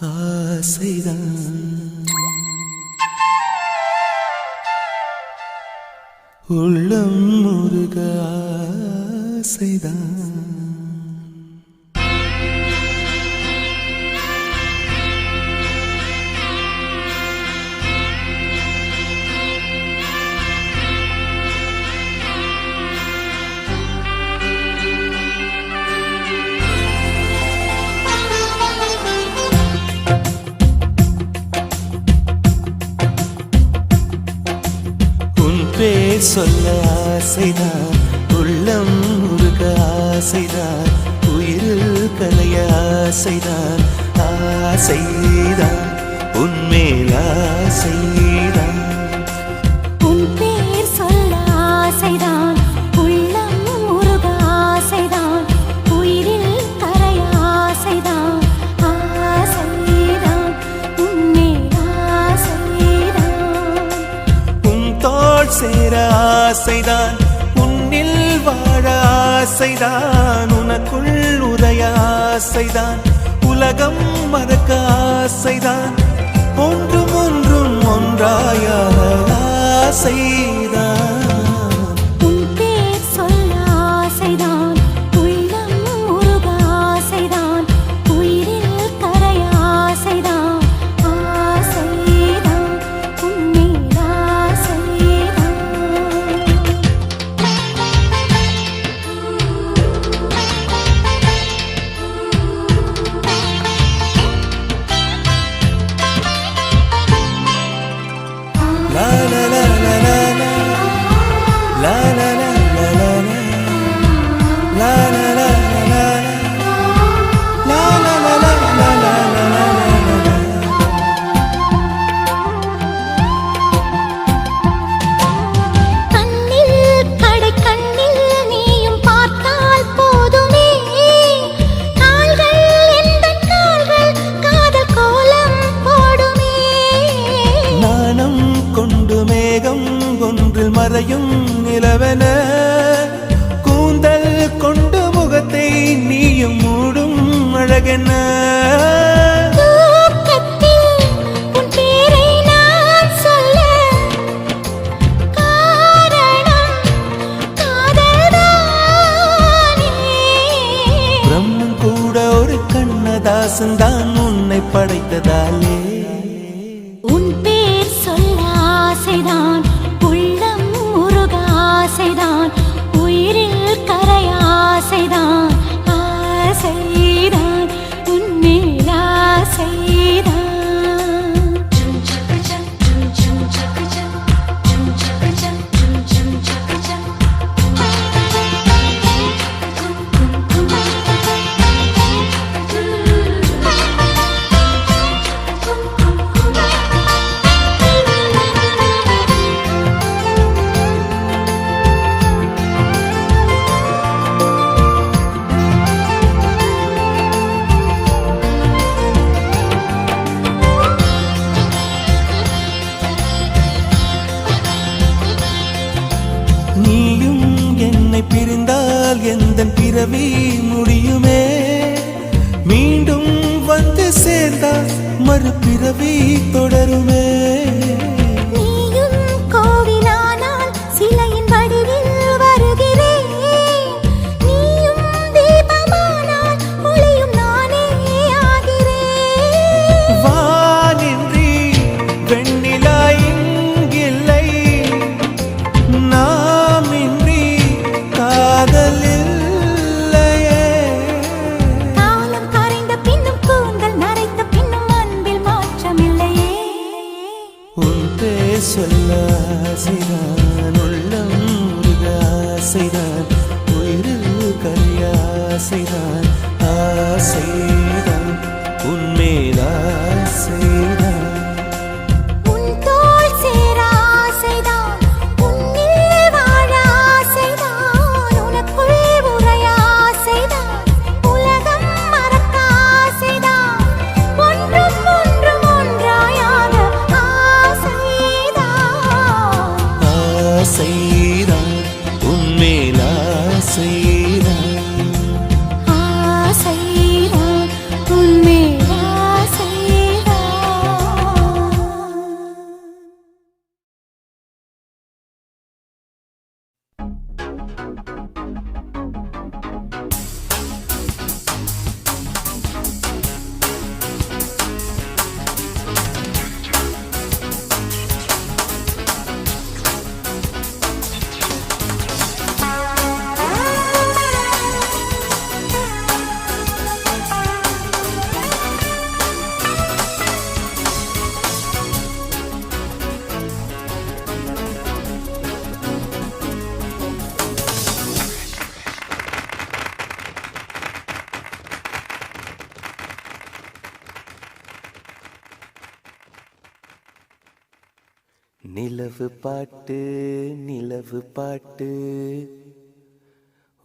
ஆசைதான் உள்ளம் முருக ஆசைதான் பேர் சொல்ல ஆசைதான் உள்ளம் முருக ஆசைதான் உயிரில் கலைய ஆசைதான் ஆசைதான் உன்மேல் ஆசைதான்.
உன் பேர் சொல்ல ஆசைதான் உள்ளம் முருக ஆசைதான் உயிரில் கரைய ஆசைதான் ஆசைதான் உன்மேல் ஆசைதான்.
உன் தோள் சேர ஆசைதான் உன்னில் வாழ ஆசைதான் உனக்குள் உரைய ஆசைதான் உலகம் மறக்க ஆசைதான் ஒன்றும் ஒன்றும் ஒன்றாய ஆசைதான்.
உன் பேர் சொல்ல ஆசைதான் உள்ளம் முருக ஆசைதான் உயிரில் கரைய ஆசைதான் ஆசைதான் உன்மேல் ஆசைதான்.
La la la la la la la la la la la la la la la la la la la
கண்ணில் கடை கண்ணில் நீயும் பார்த்தால் போதுமே கால்கள் எந்தன் கால்கள் காதல் கோலம் போடுமே.
நாணம் கொண்டு மேகம் ஒன்றில் மறையும் நிலவென கூந்தல் கொண்டு முகத்தை நீயும் மூடும் அழகென
தூக்கத்தில் உன் பேரை நான் சொல்ல காரணம் காதல்தானே.
பிரம்மன் கூட ஒரு கண்ணதாசன் தான் உன்னை படைத்ததாலே.
உன் பேர் சொல்ல ஆசைதான் உள்ளம் முருக ஆசைதான் உயிரில் கரைய ஆசைதான் ஆசைதான் உன்மேல் ஆசைதான்.
நீயும் என்னை பிரிந்தால் எந்தன் பிறவி முடியுமே மீண்டும் வந்து சேர்ந்தால் மறுபிறவி தொடருமே.
நீயும் கோவிலானால் சிலையின் வடிவில் வருகிறேன் நீயும் தீபமானால் ஒளியும் நானே ஆகிறேன்.
வானின்றி
நிலவு பாட்டு நிலவு பாட்டு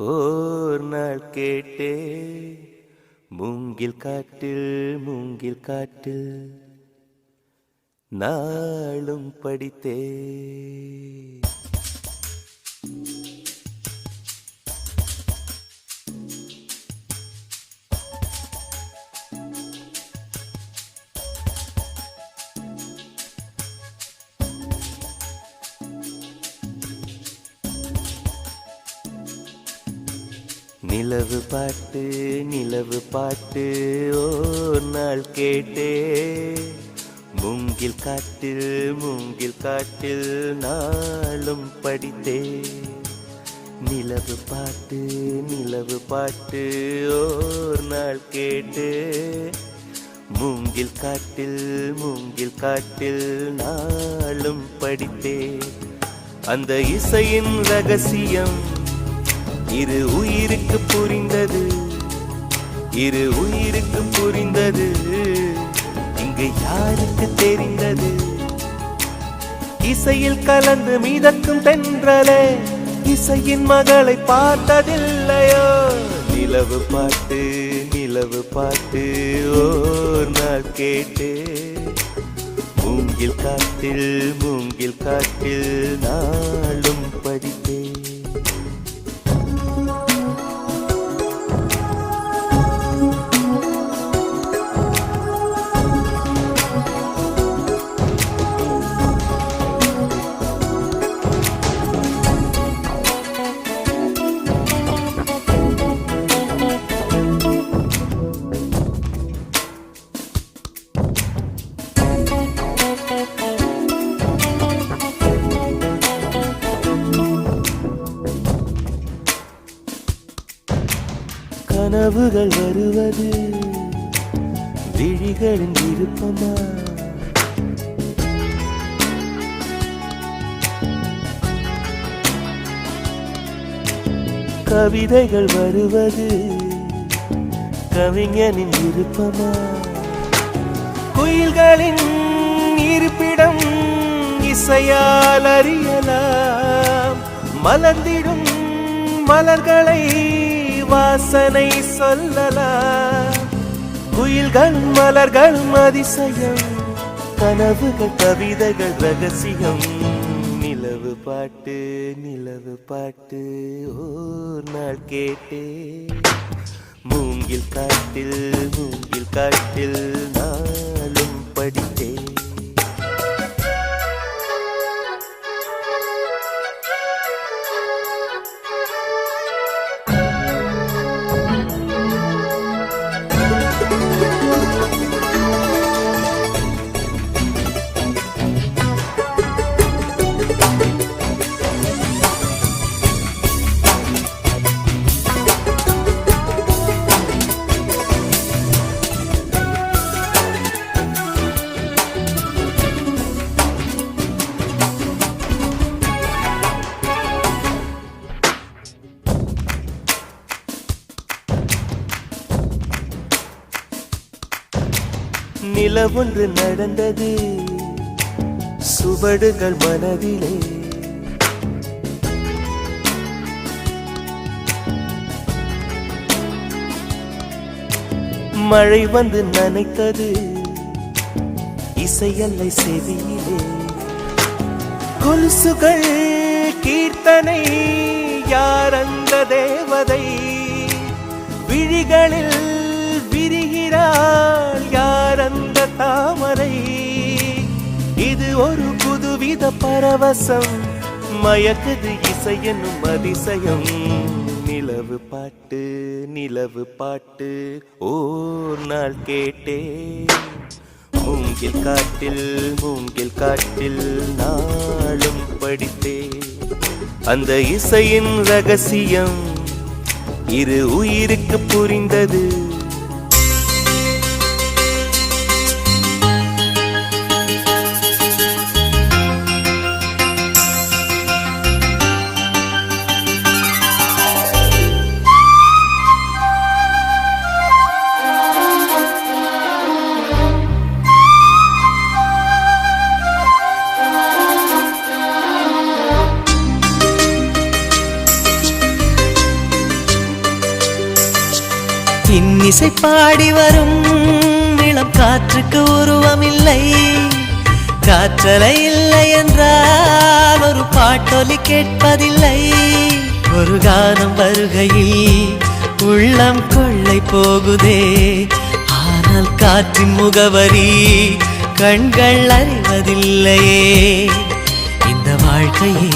ஓர் நாள் கேட்டே மூங்கில் காட்டில் நாளும் படித்தே நிலவு பாட்டு ஓர் நாள் கேட்டே மூங்கில் காட்டில் நாளும் படித்தே நிலவு பாட்டு ஓர் நாள் கேட்டே மூங்கில் காட்டில் நாளும் படித்தே அந்த இசையின் ரகசியம் இரு உயிருக்கு புரிந்தது இங்கு யாருக்கு தெரிந்தது இசையில் கலந்து மிதக்கும் தென்றலே இசையின் மகளை பார்த்ததில்லையோ நிலவு பாட்டு ஓர் நாள் கேட்டே மூங்கில் காட்டில் நாளும் படித்தே கனவுகள் வருவது விழிகளின் விருப்பமா கவிதைகள் வருவது கவிஞனின் விருப்பமா குயில்களின் இருப்பிடம் இசையால் அறியலாம் மலர்ந்திடும் மலர்களை வாசனை சொல்லலாம் குயில்கள் மலர்கள் அதிசயம் கனவுகள் கவிதைகள் ரகசியம் நிலவு பாட்டு ஓர் நாள் கேட்டே மூங்கில் காட்டில் நாளும் படித்தே நிலவொன்று நடந்தது சுவடுகள் மனதிலே மழை வந்து நனைத்தது இசையல்லை செவியிலே கொலுசுகள் கீர்த்தனை யார் அந்த தேவதை விழிகளில் விரிகிறாள் யார் அந்த தாமரை இது ஒரு புதுவித பரவசம் மயக்குது இசை என்னும் அதிசயம் நிலவு பாட்டு ஓர் நாள் கேட்டே மூங்கில் காட்டில் நாளும் படித்தே அந்த இசையின் ரகசியம் இரு உயிருக்கு புரிந்தது இன்னிசை பாடி வரும் இளம் காற்றுக்கு உருவமில்லை, காற்றலை இல்லை என்றால் ஒரு பாட்டொலி கேட்பதில்லை. ஒரு கானம் வருகையில் உள்ளம் கொள்ளை போகுதே, ஆனால் காற்றின் முகவரி கண்கள் அறிவதில்லையே. இந்த வாழ்க்கையே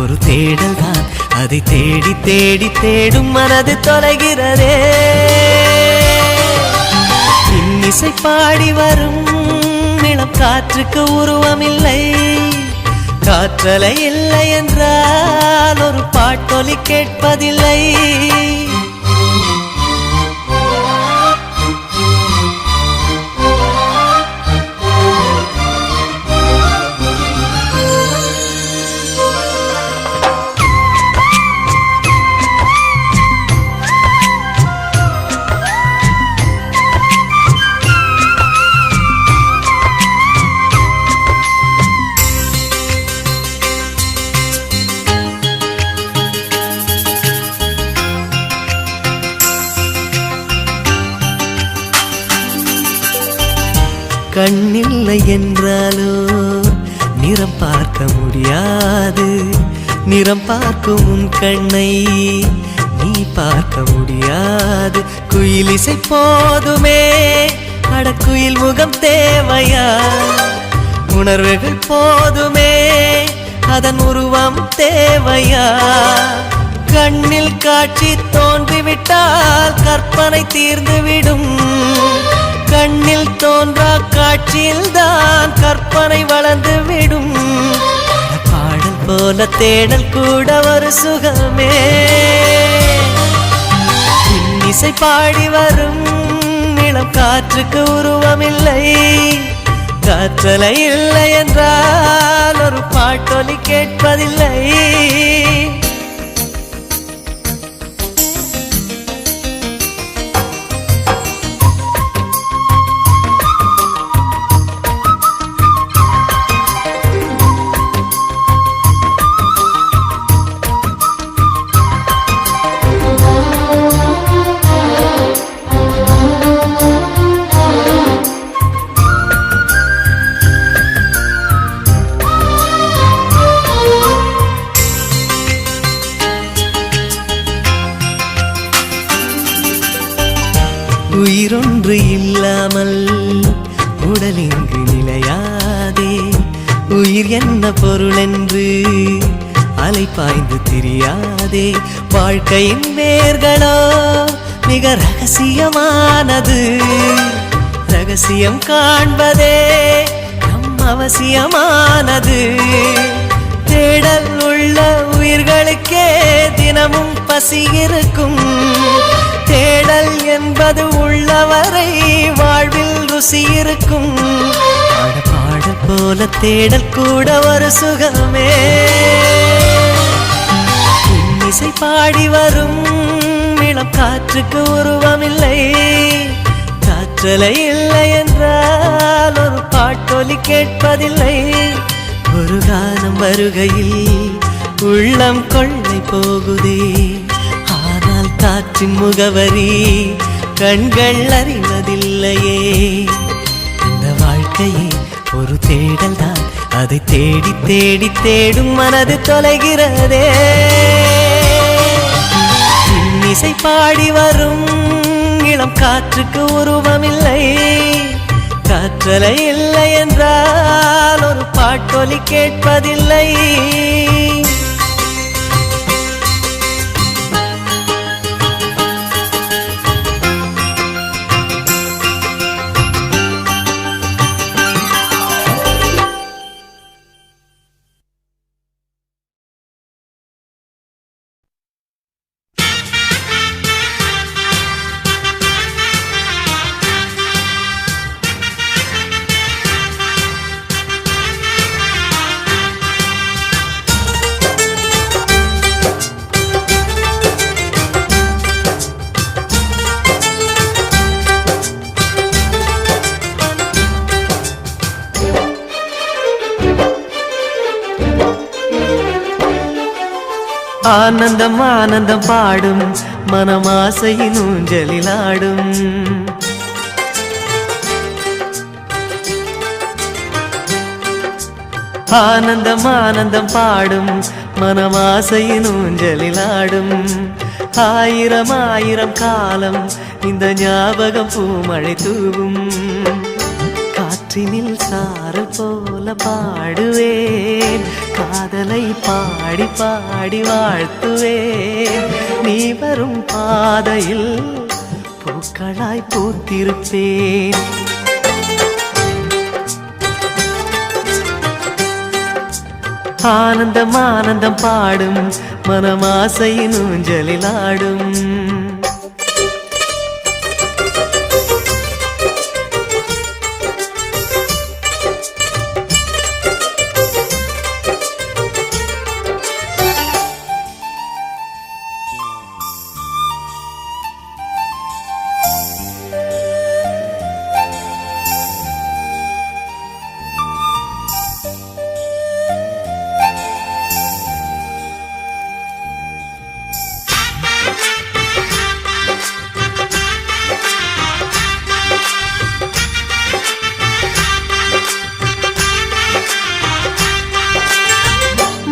ஒரு தேடல் தான், அதை தேடி தேடி தேடும் மனது தொலைகிறதே. இன்னிசை பாடி வரும் இளம் காற்றுக்கு உருவமில்லை, காற்றலை இல்லை என்றால் ஒரு பாட்டொலி கேட்பதில்லை. கண்ணில்லை என்றாலோ நிறம் பார்க்க முடியாது, நிறம் பார்க்கும் உன் கண்ணை நீ பார்க்க முடியாது. குயிலிசை போதுமே, அடக்குயில் முகம் தேவையா? உணர்வுகள் போதுமே, அதன் உருவம் தேவையா? கண்ணில் காட்சி தோன்றிவிட்டால் கற்பனை தீர்ந்துவிடும், கண்ணில் தோன்றா காட்சியில் தான் கற்பனை வளர்ந்து விடும். பாடல் போல தேடல் கூட ஒரு சுகமே. இன்னிசை பாடி வரும் இளம் காற்றுக்கு உருவமில்லை, காற்றலை இல்லை என்றால் ஒரு பாட்டொலி கேட்பதில்லை. உயிரொன்று இல்லாமல் உடல் இங்கு நிலையாதே, உயிர் என்ன பொருள் என்று அலைப்பாய்ந்து தெரியாதே. வாழ்க்கையின் வேர்களோ மிக ரகசியமானது, ரகசியம் காண்பதே நம் அவசியமானது. தேடல் உள்ள உயிர்களுக்கே தினமும் பசி இருக்கும், தேடல் என்பது உள்ளவரை வாழ்வில் ருசி இருக்கும். பாடல் போல தேடல் கூட ஒரு சுகமே. இன்னிசை பாடி வரும் இளம் காற்றுக்கு உருவமில்லை, காற்றலை இல்லை என்றால் ஒரு பாட்டொலி கேட்பதில்லை. ஒரு கானம் வருகையில் உள்ளம் கொள்ளை போகுதே, ஆனால் காற்றின் முகவரி கண்கள் அறிவதில்லையே. இந்த வாழ்க்கையே ஒரு தேடல் தான், அதை தேடி தேடி தேடும் மனது தொலைகிறதே. இன்னிசை பாடி வரும் இளம் காற்றுக்கு உருவமில்லை, காற்றலை இல்லை என்றால் ஒரு பாட்டொலி கேட்பதில்லை. ஆனந்தம் ஆனந்தம் பாடும் மனமாசையின் ஊஞ்சலிலாடும் ஆனந்தம் ஆனந்தம் பாடும் மனமாசையின் ஊஞ்சலிலாடும் ஆயிரம் ஆயிரம் காலம் இந்த ஞாபகம் பூமழை தூவும் காற்றினில் சாரல் போல பாடுவேன் காதலை பாடி பாடி வாழ்த்துவேன் நீ வரும் பாதையில் பூக்களாய் பூத்திருப்பேன் ஆனந்தம் ஆனந்தம் பாடும் மனமாசையின் ஊஞ்சலிலாடும்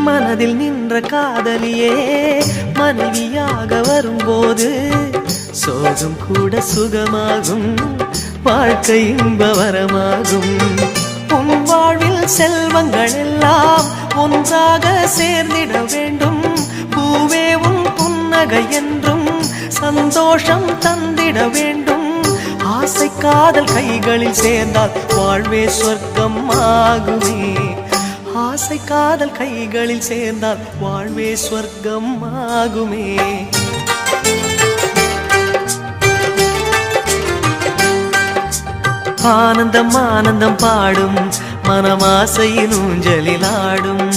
மனதில் நின்ற காதலியே மனைவியாக வரும்போது சோகம் கூட சுகமாகும் வாழ்க்கை இன்பவரமாகும் உன் வாழ்வில் செல்வங்கள் எல்லாம் ஒன்றாக சேர்ந்திட வேண்டும் பூவே உன் புன்னகை என்றும் சந்தோஷம் தந்திட வேண்டும் ஆசை காதல் கைகளில் சேர்ந்தால் வாழ்வே சொர்க்கம் ஆகுமே ஆசை காதல் கைகளில் சேர்ந்தால் வாழ்வே சொர்க்கம் ஆகுமே ஆனந்தம் ஆனந்தம் பாடும் மனமாசையின் ஊஞ்சலிலாடும்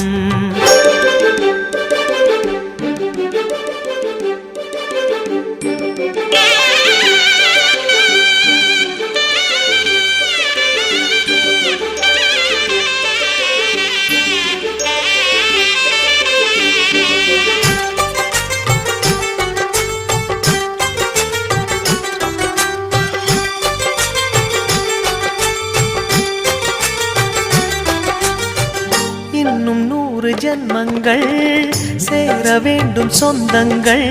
இன்னும் 100 ஜென்மங்கள் சேர வேண்டும் சொந்தங்கள்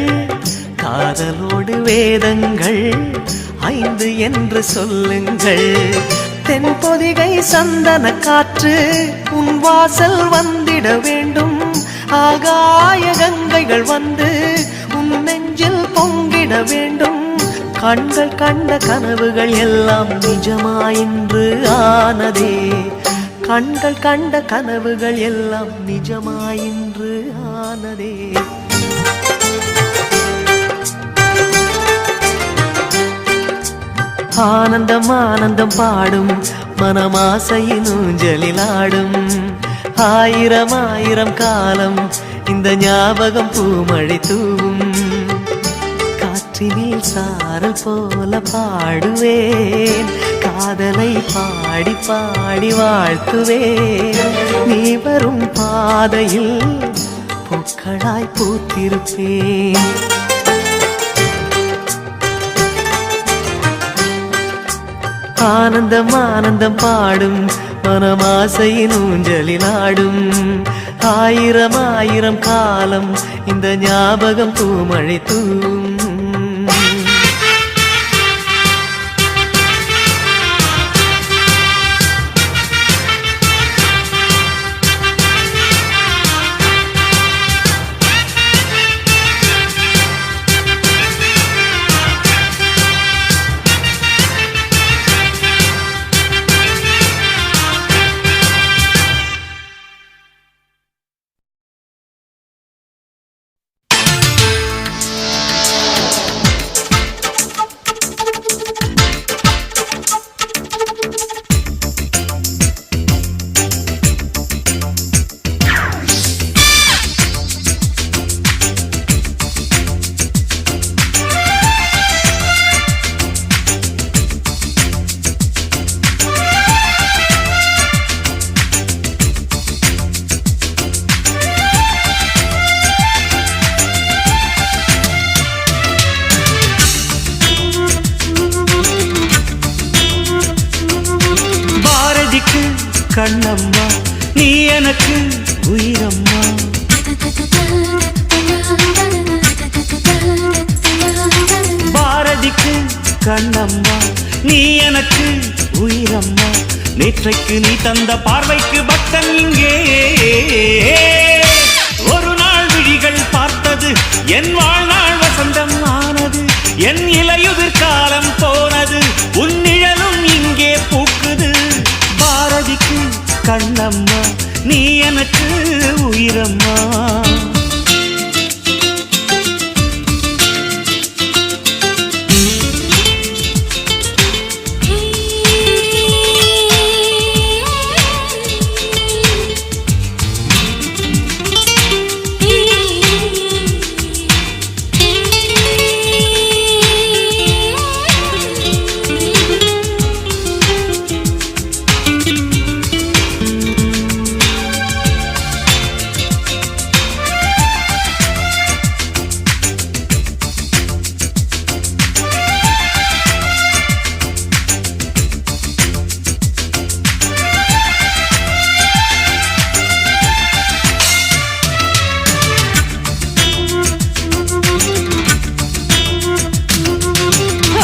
காதலோடு வேதங்கள் 5 என்று சொல்லுங்கள் தென்பொதிகை சந்தன காற்று உன் வாசல் வந்திட வேண்டும் ஆகாய கங்கைகள் வந்து உன் நெஞ்சில் பொங்கிட வேண்டும் கண்கள் கண்ட கனவுகள் எல்லாம் நிஜமாயின்று ஆனதே கண்கள் கண்ட கனவுகள் எல்லாம் நிஜமாயின்று ஆனதே ஆனந்தம் ஆனந்தம் பாடும் மனமாசையின் ஊஞ்சலிலாடும் ஆயிரம் ஆயிரம் காலம் இந்த ஞாபகம் பூமழை தூவும் காற்றினில் சாரல் போல பாடுவேன் காதலை பாடி பாடி வாழ்த்துவேன் நீ வரும் பாதையில் பூக்களாய் பூத்திருப்பேன் ஆனந்தம் ஆனந்தம் பாடும் மனமாசையின் ஊஞ்சலிலாடும் ஆயிரம் ஆயிரம் காலம் இந்த ஞாபகம் பூமழை தூவும் கண்ணம்மா நீ எனக்கு உயிரம்மா. பாரதிக்கு கண்ணம்மா நீ எனக்கு உயிரம்மா. நேற்றைக்கு நீ தந்த பார்வைக்கு பக்தன் இங்கே. ஒரு நாள் விழிகள் பார்த்தது என் வாழ்நாள் வசந்தம் ஆனது. என் இலையுதிர் காலம் போனது உன் நிழலும் இங்கே பூக்குது. பாரதிக்கு கண்ணம்மா நீ எனக்கு உயிரம்மா.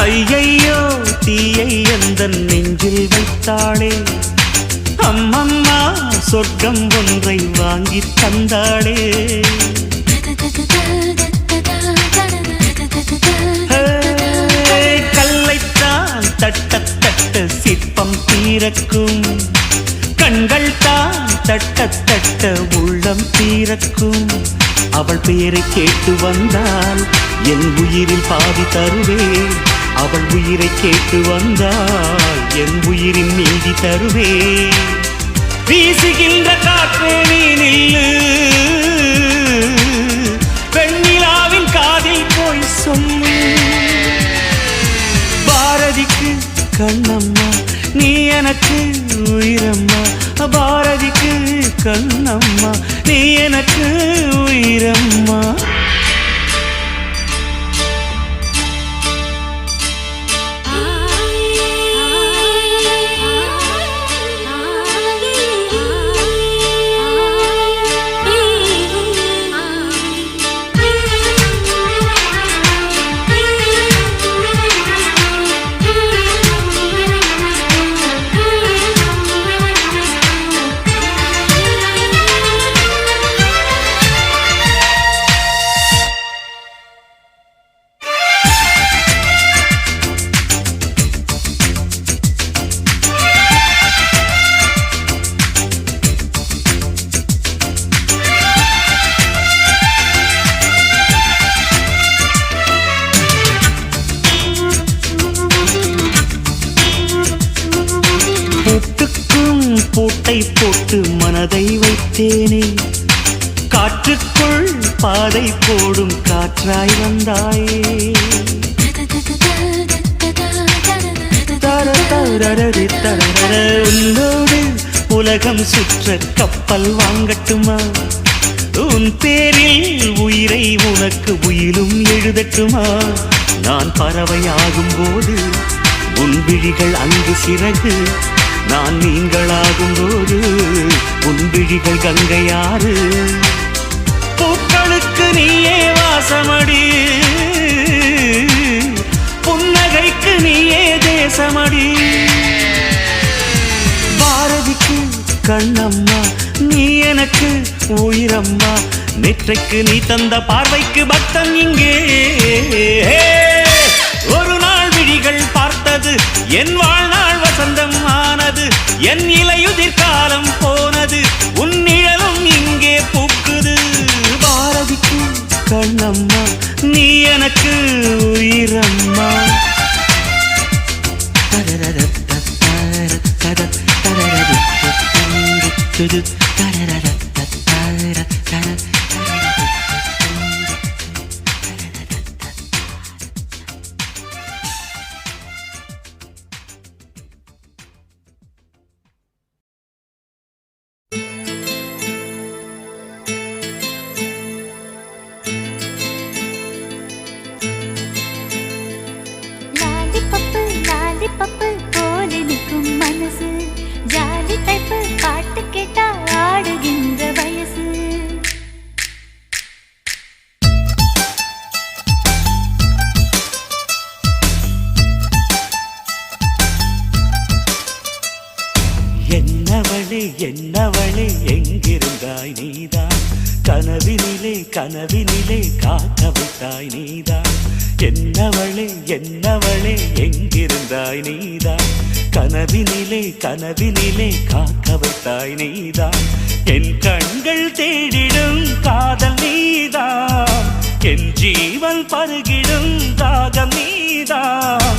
ஐயையோ தீயை எந்தன் நெஞ்சில் வைத்தாளே. அம்மம்மா சொர்க்கம் ஒன்றை வாங்கி தந்தாளே. கல்லைத்தான் தட்ட தட்ட சிற்பம் தீரக்கும். கண்கள் தான் தட்ட தட்ட உள்ளம் தீரக்கும். அவள் பெயரை கேட்டு வந்தால் என் உயிரில் பாதி தருவேன். அவள் உயிரை கேட்டு வந்தால் என் உயிரின் மீதி தருவேன். வீசுகின்ற காற்றே நீ நில்லு, வெண்ணிலாவின் காதில் போய் சொல்லு. பாரதிக்கு கண்ணம்மா நீ எனக்கு உயிரம்மா. பாரதிக்கு கண்ணம்மா நீ எனக்கு உயிரம்மா. பூட்டை போட்டு மனதை வைத்தேனே. காற்றுக்குள் பாதை போடும் காற்றாய் வந்தாயே. உன்னோடு உலகம் சுற்ற கப்பல் வாங்கட்டுமா? உன் பேரில் உயிரை உனக்கு உயிலும் எழுதட்டுமா? நான் பறவையாகும் போது உன் விழிகள் அங்கு சிறகு. நான் நீங்களாகும் போது உன் விழிகள் கங்கையாறு. பூக்களுக்கு நீயே வாசமடி, புன்னகைக்கு நீயே தேசமடி. பாரதிக்கு கண்ணம்மா நீ எனக்கு உயிரம்மா. நேற்றைக்கு நீ தந்த பார்வைக்கு பக்தன் இங்கே. ஒரு நாள் விழிகள் பார்த்தது என் வாழ்நாள் வசந்தம் ஆனது. என் இலையுதிர் காலம் போனது உன் நிழலும் இங்கே பூக்குது. பாரதிக்கு கண்ணம்மா நீ எனக்கு உயிரம்மா.
பப்பு போல நிற்கும் மனசு ஜாலி டைப்பு
என்னவளே என்னவளே எங்கிருந்தாய் நீதான் கனவினிலே கனவினிலே காக்க வைத்தாய் நீதான் என்னவளே என்னவளே எங்கிருந்தாய் நீதான் கனவினிலே கனவினிலே காக்க வைத்தாய் நீதான் என் கண்கள் தேடிடும் காதல் நீதான் என் ஜீவன் பருகிடும் தாகம் நீதான்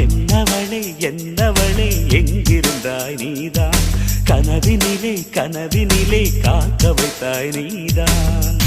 என்னவளே என்னவளே எங்கிருந்தாய் நீதான் கனவினிலே கனவினிலே காக்க வைத்தாய் நீதான்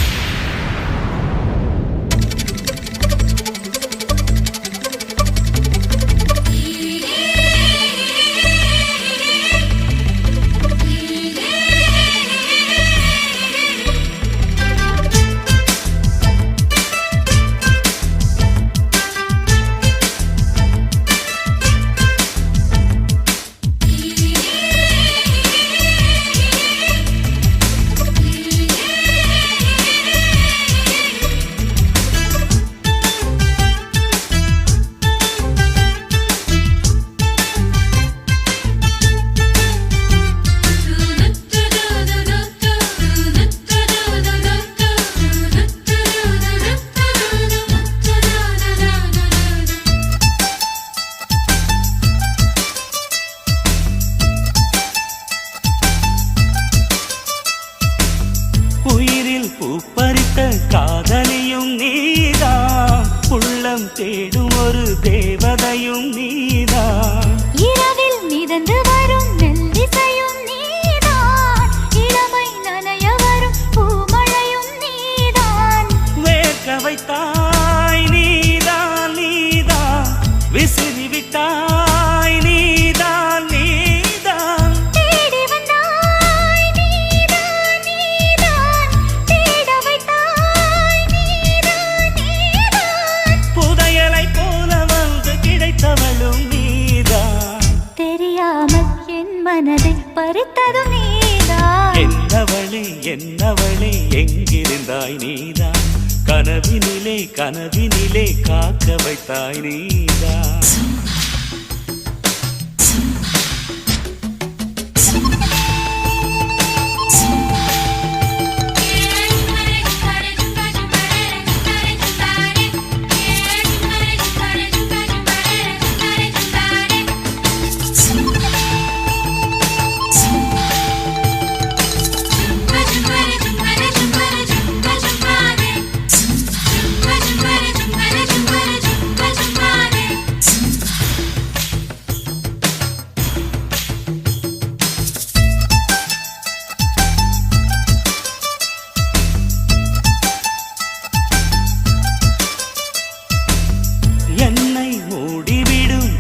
காதலியும் நீதான் உள்ளம் தேடும் ஒரு தேவதையும் நீதான்
இரவில் மிதந்து வரும் மெல்லிசையும் நீதான் இளமை நனைய வரும் பூமழையும் நீதான்
வேர்க்க வைத்தாய் நீதான் நீதான் விசிறி விட்டாய் நீதான் நீதான்
தேடி வந்தாய் நீதான் நீதான் தேட வைத்தாய் நீதான் நீதான்
புதையலை போல வந்து கிடைத்தவளும் நீதான்
தெரியாமல் என் மனதை பறித்ததும் நீதான்
என்னவளே என்னவளே எங்கிருந்தாய் நீதான் கனவினிலே கனவினிலே காக்க வைத்தாய் நீதான்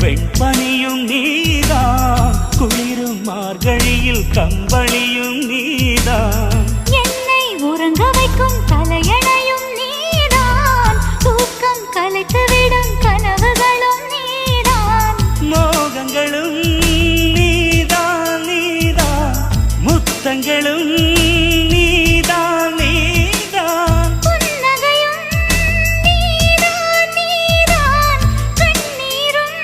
வெண்பனியும் நீதான் குளிரும் மார்கழியில் கம்பளியும் நீதான்
என்னை உறங்க வைக்கும் தலையணையும் நீதான் தூக்கம் கலைத்துவிடும் கனவுகளும் நீதான்
மோகங்களும் நீதான் நீதான் முத்தங்களும் நீதான் நீதான்
புன்னகையும் நீதான் நீதான் கண்ணீரும்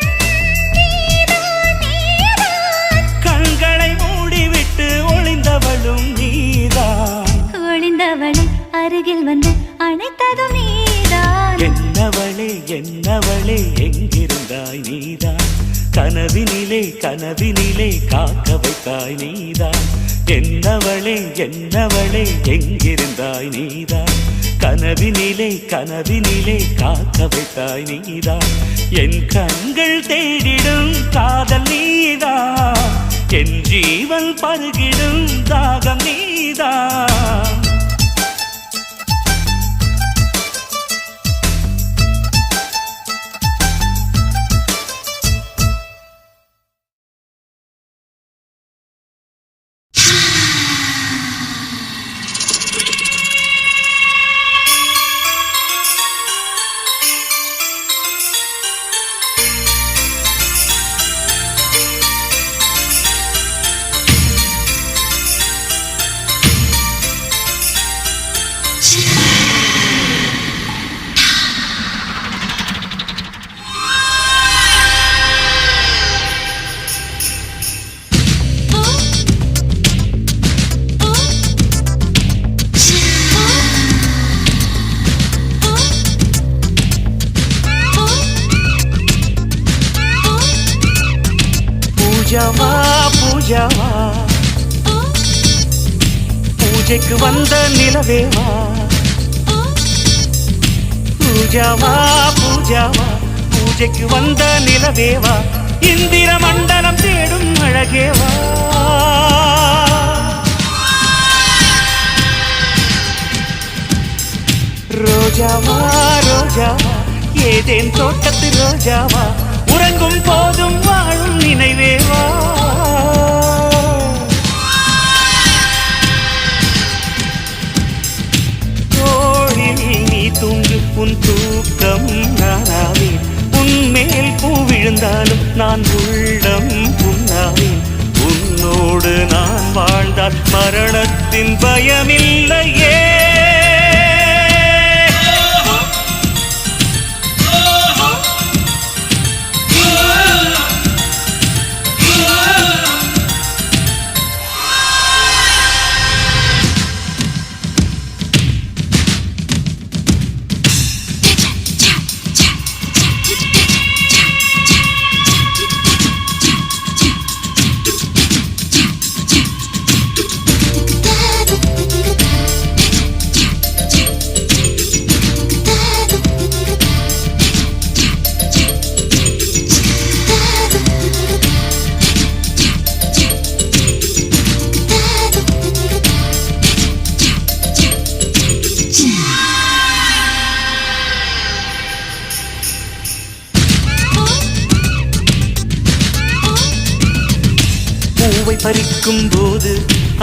நீதான் நீதான்
கண்களை மூடிவிட்டு ஒளிந்தவளும் நீதான்
ஒளிந்தவளை அருகில் வந்து அணைத்ததும் நீதான்
என்னவளே என்னவளே எங்கிருந்தாய் நீதான் கனவினிலே கனவினிலே காக்க வைத்தாய் நீதான் என்னவளே என்னவளே எங்கிருந்தாய் நீதான் கனவினிலே கனவினிலே காக்க வைத்தாய் நீதான் என் கண்கள் தேடிடும் காதல் நீதான் என் ஜீவன் பருகிடும் தாகம் நீதான் பூஜாவா பூஜாவா பூஜைக்கு வந்த நிலவேவா பூஜாவா பூஜாவா பூஜைக்கு வந்த நிலவேவா இந்திர மண்டலம் தேடும் அழகேவா ரோஜாவா ரோஜாவா ஏதேன் தோட்டத்து ரோஜாவா உறங்கும் போதும் வாழும் நினைவேவா தோழில் நீ தூங்கு உன் தூக்கம் நானாவேன் உன்மேல் பூ விழுந்தாலும் நான் உள்ளம் புண்ணாவேன் உன்னோடு நான் வாழ்ந்தால் மரணத்தின் பயமில்லையே பூவை பறிக்கும் போது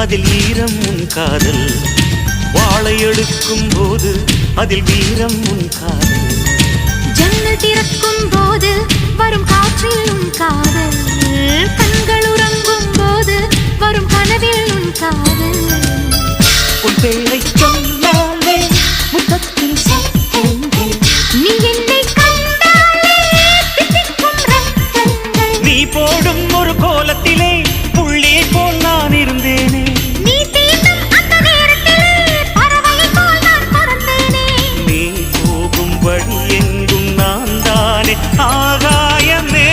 அதில் ஈரம் உன் காதல் வாழை எடுக்கும் போது அதில் வீரம் உன் காதல்
ஜன்னல் திறக்கும் போது வரும் காற்றில் உன் காதல் கண்கள் உறங்கும் போது வரும் கனவில் உன் காதல்
உன் பேரை சொன்னாலே முத்தத்தில் சத்தங்கள்
நீ என்னை கண்டாலே தித்திக்கும் ரத்தங்கள்
நீ போடும் ஒரு கோலத்திலே புள்ளி போல் நான் இருந்தேனே
நீ தீண்டும் அந்த நேரத்தில் பறவை போல் நான் பறந்தேனே
நீ போகும் வழி எங்கும் நான் தானே ஆகாயமே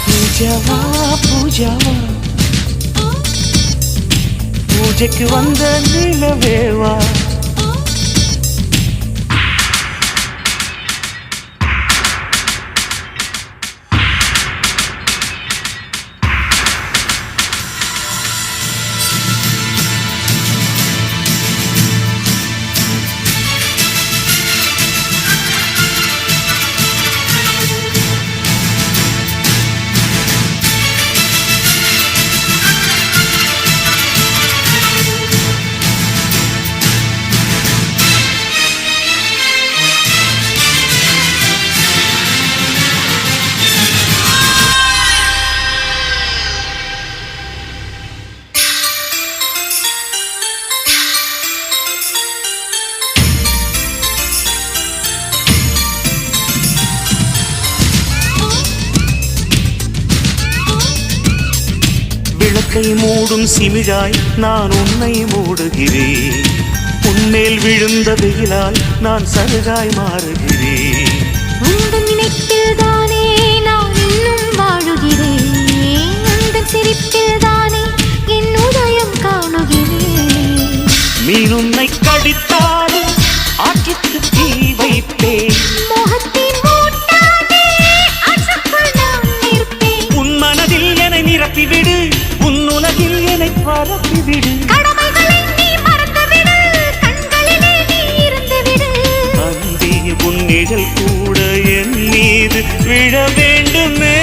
பூஜாவா பூஜாவா பூஜைக்கு வந்த நிலவேவா விளக்கை மூடும் சிமிழாய் நான் உன்னை மூடுகிறேன் உன்மேல் விழுந்த வெயிலால் நான் சருகாய் மாறுகிறேன்
உந்தன் நினைப்பில் தானே நான் இன்னும் வாழுகிறேன் உந்தன் சிரிப்பில் தானே என் உதயம் காணுகிறேன்
மீன் உன்னை கடித்தாலும் ஆற்றுக்கு தீ வைப்பேன்
மோகத்தின் மூட்டானே ஆற்றுக்குள் நான் நிற்பேன்
உன் மனதில் என்னை நிரப்பிவிடு உன் உலகில் என்னை பரப்பிவிடு
கடமைகளை நீ மறந்துவிடு கண்களிலே நீ இருந்துவிடு
அந்தி உன் நிழல் கூட என் மீது விழ வேண்டுமே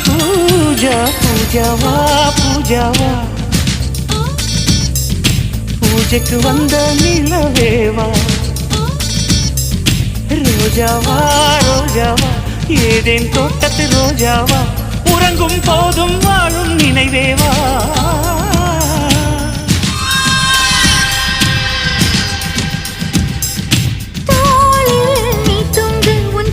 பூஜா பூஜாவா பூஜாவா பூஜைக்கு வந்த நிலவேவா ரோஜாவா ரோஜாவா ஏதேன் தோட்டத்து ரோஜாவா உறங்கும் போதும் வாழும் நினைவேவா
தோளில் நீ தூங்கு உன்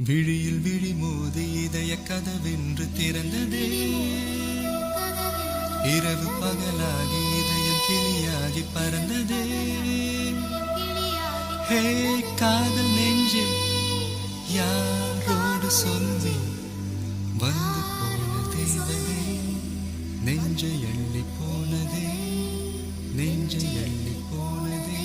விழியில் விழி மோதி இதய கதவென்று திறந்ததே இரவு பகலாகி இதயம் கிளியாகி பறந்ததே ஹே காதல் நெஞ்சே யாரோடு சொல்லி வந்து போன தேவதே நெஞ்சை அள்ளி போனதே நெஞ்சை அள்ளி போனதே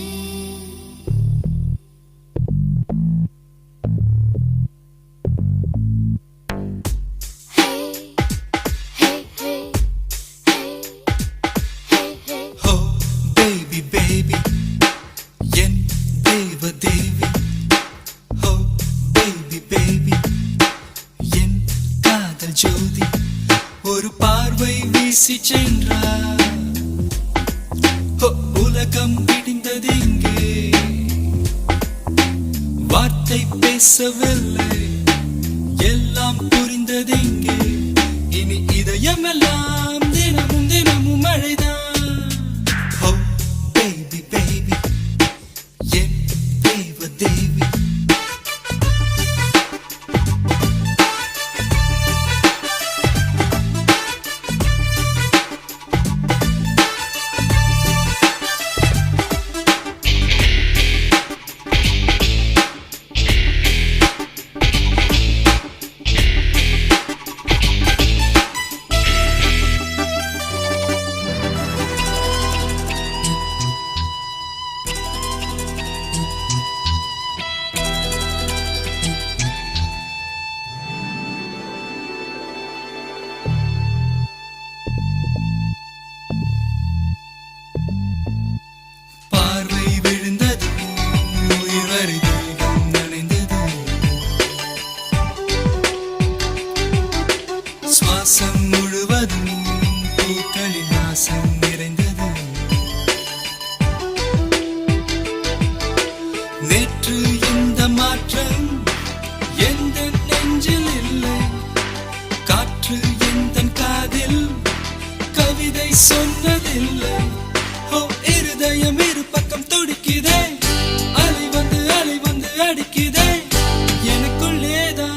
ஒரு பார்வை வீசி சென்றார் உலகம் பிடிந்தது இங்கே வார்த்தை பேசவில்லை எல்லாம் புரிந்தது இங்கே இனி இதயமெல்லாம் தினமும் தினமும் மழைதான் ஓ பேபி பேபி என் தேவ தேவி சுவாசம் முழுவதும் பூக்களின் வாசம் நிறைந்தது நேற்று இந்த மாற்றம் எந்த நெஞ்சில் இல்லை காற்று எந்த காதில் கவிதை சொன்னதில்லை ஓ இருதயம் இரு பக்கம் துடிக்குதே அலை வந்து அடிக்குதே எனக்குள்ளேதான்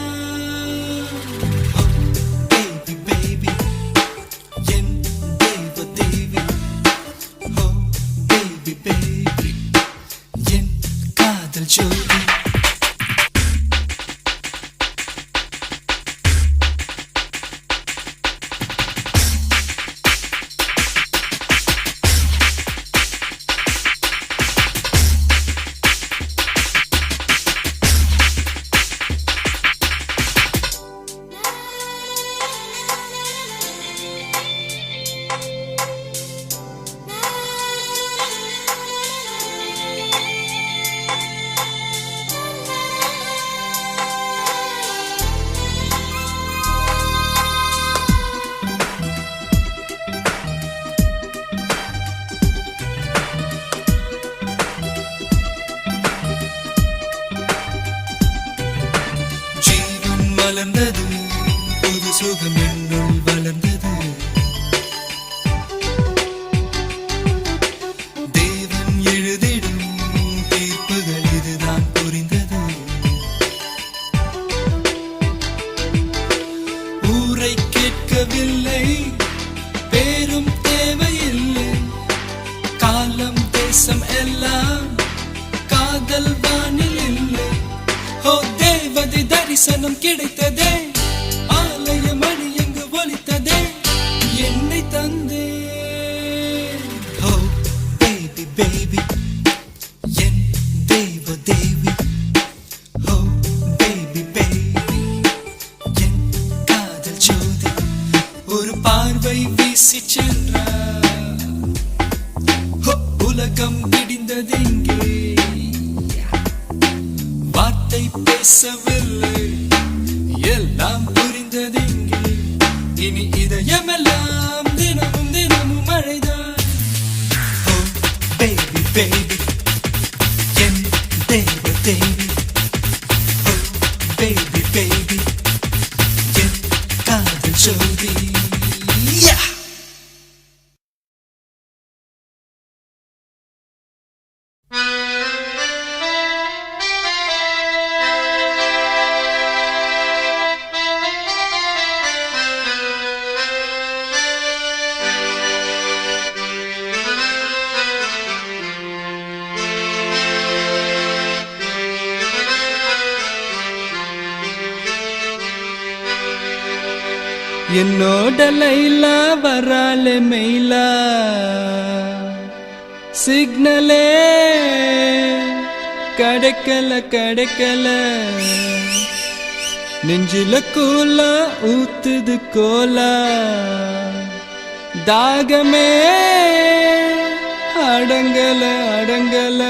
ஜோதி வளர்ந்தது புது சுகம் என்னுள் வளர்ந்தது தேவன் எழுதிடும் தீர்ப்புகள் இதுதான் புரிந்தது ஊரை கேட்கவில்லை பேரும் தேவையில்லை காலம் தேசம் எல்லாம் காதல் வானில் இல்லை ஓ தேவதை தரிசனம் கிடைத்ததே ஆலய மணி எங்கு ஒலித்ததே என்னை தந்தே ஓ பேபி பேபி என் தேவ தேவி ஓ பேபி பேபி என் காதல் ஜோதி ஒரு பார்வை வீசி சென்றார் உலகம் பிடிந்தது இங்கே வார்த்தை பேசவில்லை எல்லாம் புரிந்தது இங்கே இனி இதயமெல்லாம் தினமும் தினமும் மழைதான் ஓ பேபி பேபி என் தேவ தேவி ஓ பேபி பேபி என் காதல் ஜோதி என்னோட லைலா வராலே மெயிலா சிக்னலே கிடைக்கல கிடைக்கல நெஞ்சில கூலா ஊத்துது கோலா தாகமே அடங்கல அடங்கல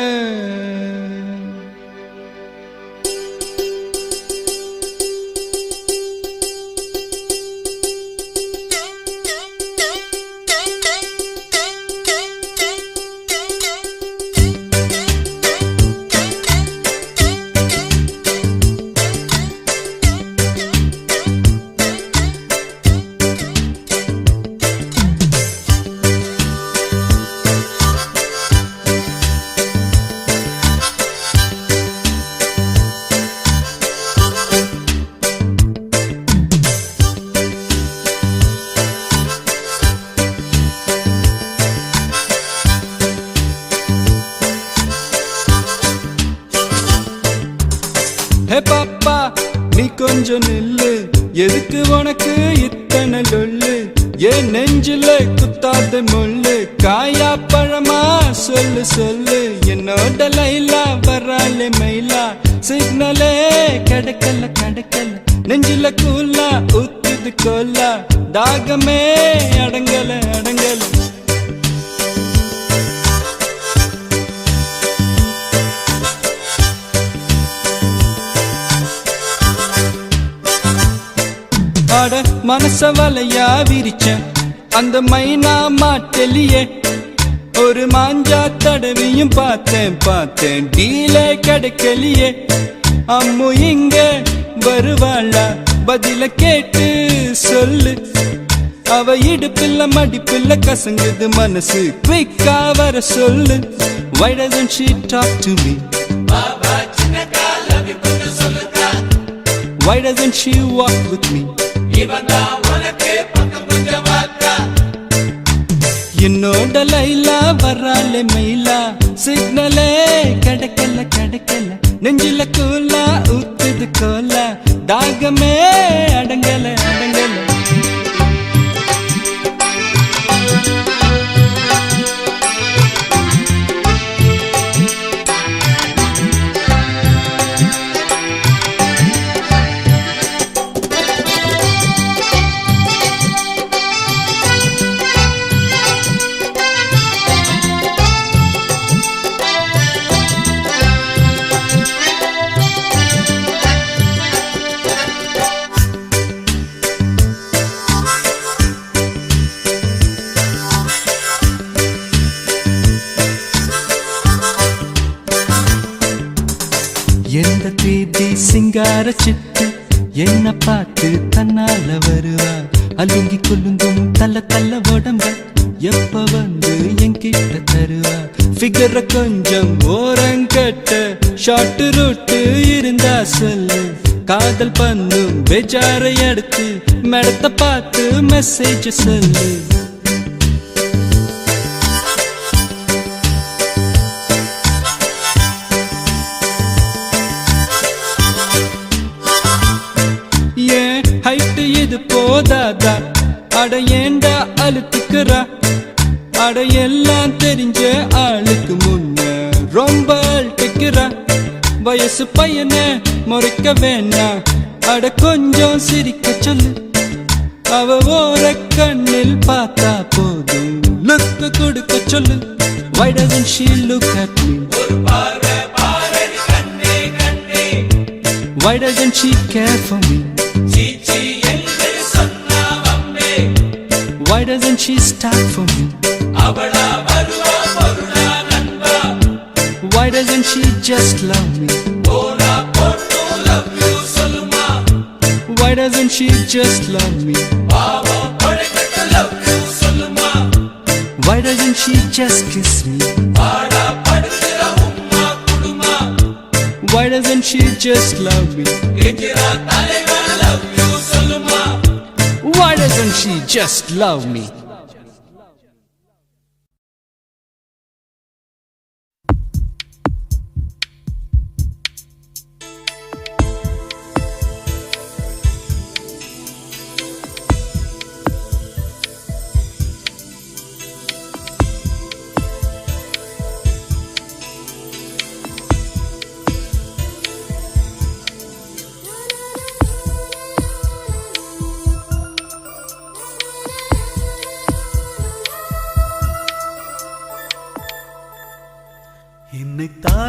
ஹே பாப்பா நீ கொஞ்சம் நில்லு எதுக்கு உனக்கு இத்தனை லொல்லு ஏன் நெஞ்சில குத்தாத முள்ளு காயா பழமா சொல்லு சொல்லு என்னோட லைலா வராலே மயிலா சிக்னலே கிடைக்கல கிடைக்கல நெஞ்சில கூலா ஊத்துது கோலா தாகமே அடங்கல அடங்கல அட மனச வலையா விரிச்சேன் அந்த மைனா மாட்டலியே ஒரு மாஞ்சா தடவியும் பார்த்தேன் பார்த்தேன் டீலே கிடைக்கலையே அம்மு இங்க வருவாளா பதில கேட்டு சொல்லு அவ இடுப்பில்ல மடிப்பில்ல கசங்குது மனசு குயிக்கா வர சொல்லு Why doesn't she talk to me? Why doesn't she walk with me? என்னோட லைலா வராலே மயிலா சிக்னலே கிடைக்கல கிடைக்கல நெஞ்சில கூலா ஊத்துது கோலா தாகமே அடங்கல அடங்கல எந்த தேதி சிங்கார சிட்டு என்ன பார்த்து தன்னால வருவா அலுங்கி கொள்ளுங்கும் தள்ள தள்ள உடம்ப எப்ப வந்து என்கிட்ட தருவா ஃபிகர கொஞ்சம் ஓரங்கட்ட ஷார்ட் ரூட்டு இருந்தா சொல்லு காதல் பண்ணும் பெஜாரை எடுத்து மேடத்தை பார்த்து மெசேஜ் சொல்லு ஹைட்டு இது போதாதா அட ஏண்டா அழுத்துக்கிறா அட எல்லாம் தெரிஞ்ச ஆளுக்கு முன்ன ரொம்ப அழுத்துக்கிறா வயசு பையனை முறைக்க வேணாம் அட கொஞ்சம் சிரிக்க சொல்லு அவ ஓர கண்ணில் பார்த்தா போதும் லுக்கு கொடுக்க சொல்லு Why doesn't she look at me? Why doesn't she care for me? Why doesn't she start for me? Why doesn't she just love me? Why doesn't she just love me? Why doesn't she just kiss me? Why doesn't she just love me? Why doesn't she just love me?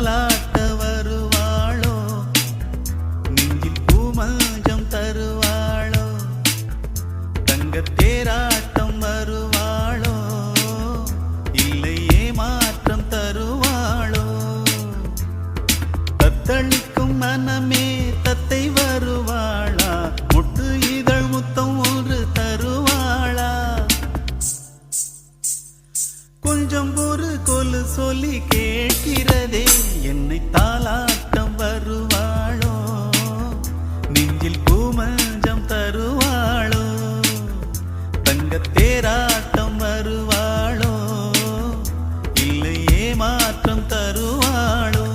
தாலாட்ட வருவாளோ நெஞ்சில் பூமஞ்சம் தருவாளோ தங்கத் தேராட்டம் வருவாளோ இல்லையே மாற்றம் தருவாளோ தத்தளிக்கும் மனமே தத்தை வருவாளா முட்டு இதழ் முத்தம் ஒன்று தருவாளா கொஞ்சம் ஒரு கொலு சொல்லி கேட்கிறதே என்னை தாலாட்டம் வருவாளோ நெஞ்சில் பூமஞ்சம் தருவாளோ தங்கத் தேராட்டம் வருவாளோ இல்லையே மாற்றம் தருவாளோ